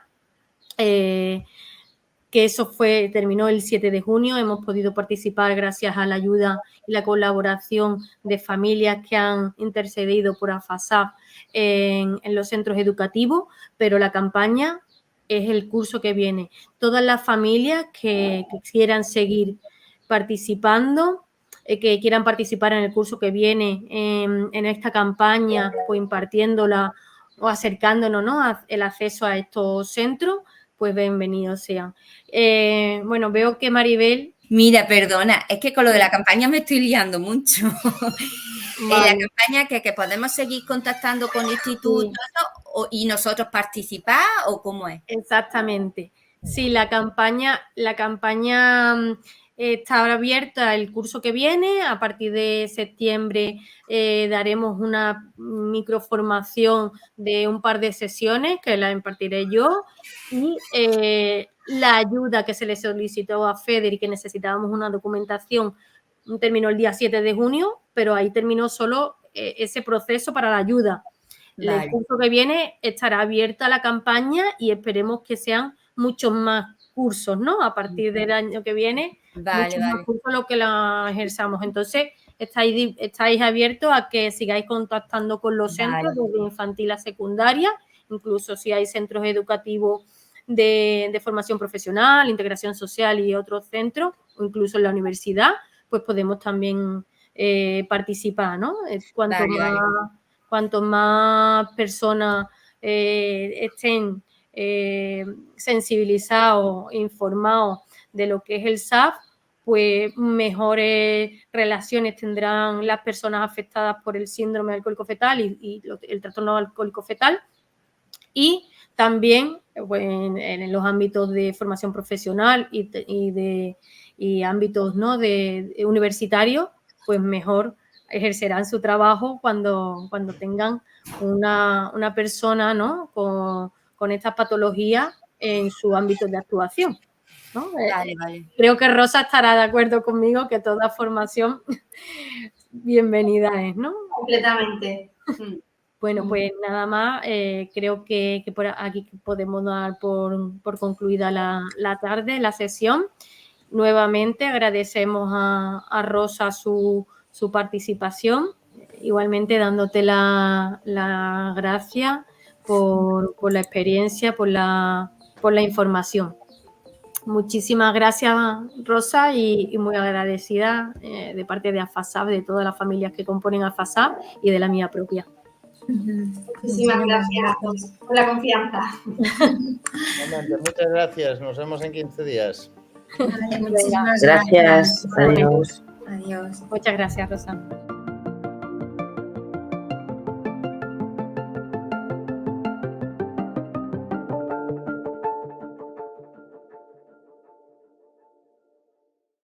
que eso terminó el 7 de junio. Hemos podido participar gracias a la ayuda y la colaboración de familias que han intercedido por AFASAF en los centros educativos, pero la campaña es el curso que viene. Todas las familias que quieran seguir participando, que quieran participar en el curso que viene en esta campaña, pues impartiéndola o acercándonos, ¿no? El acceso a estos centros, pues bienvenidos sean. Bueno, veo que Maribel... Mira, perdona, es que con lo de la campaña me estoy liando mucho. Vale. La campaña que podemos seguir contactando con institutos, ¿no? Y nosotros participar, ¿o cómo es? Exactamente. Sí, la campaña está ahora abierta el curso que viene. A partir de septiembre daremos una microformación de un par de sesiones que la impartiré yo y la ayuda que se le solicitó a FEDER y que necesitábamos una documentación terminó el día 7 de junio, pero ahí terminó solo ese proceso para la ayuda. Vale. El curso que viene estará abierta la campaña y esperemos que sean muchos más cursos, ¿no? A partir del año que viene, muchos más cursos lo que la ejerzamos. Entonces, estáis abiertos a que sigáis contactando con los centros desde infantil a secundaria, incluso si hay centros educativos de formación profesional, integración social y otros centros, o incluso en la universidad, pues podemos también participar, ¿no? Cuanto más personas estén sensibilizados, informados lo que es el SAF, pues mejores relaciones tendrán las personas afectadas por el síndrome alcohólico-fetal y el trastorno alcohólico-fetal. Y también pues, en los ámbitos de formación profesional y ámbitos, ¿no?, de universitarios, pues mejor ejercerán su trabajo cuando tengan una persona, ¿no?, con estas patologías en su ámbito de actuación, ¿no? Vale. Creo que Rosa estará de acuerdo conmigo que toda formación bienvenida es, ¿no? Completamente. Bueno, pues nada más, creo que por aquí podemos dar por concluida la tarde, la sesión. Nuevamente agradecemos a Rosa su participación, igualmente dándote la gracia por la experiencia, por la información. Muchísimas gracias, Rosa, y muy agradecida de parte de AFASAB, de todas las familias que componen AFASAB y de la mía propia. Muchísimas gracias por la confianza. Muchas gracias. Nos vemos en 15 días. Vale, muchísimas Gracias. Adiós. Adiós. Muchas gracias, Rosa.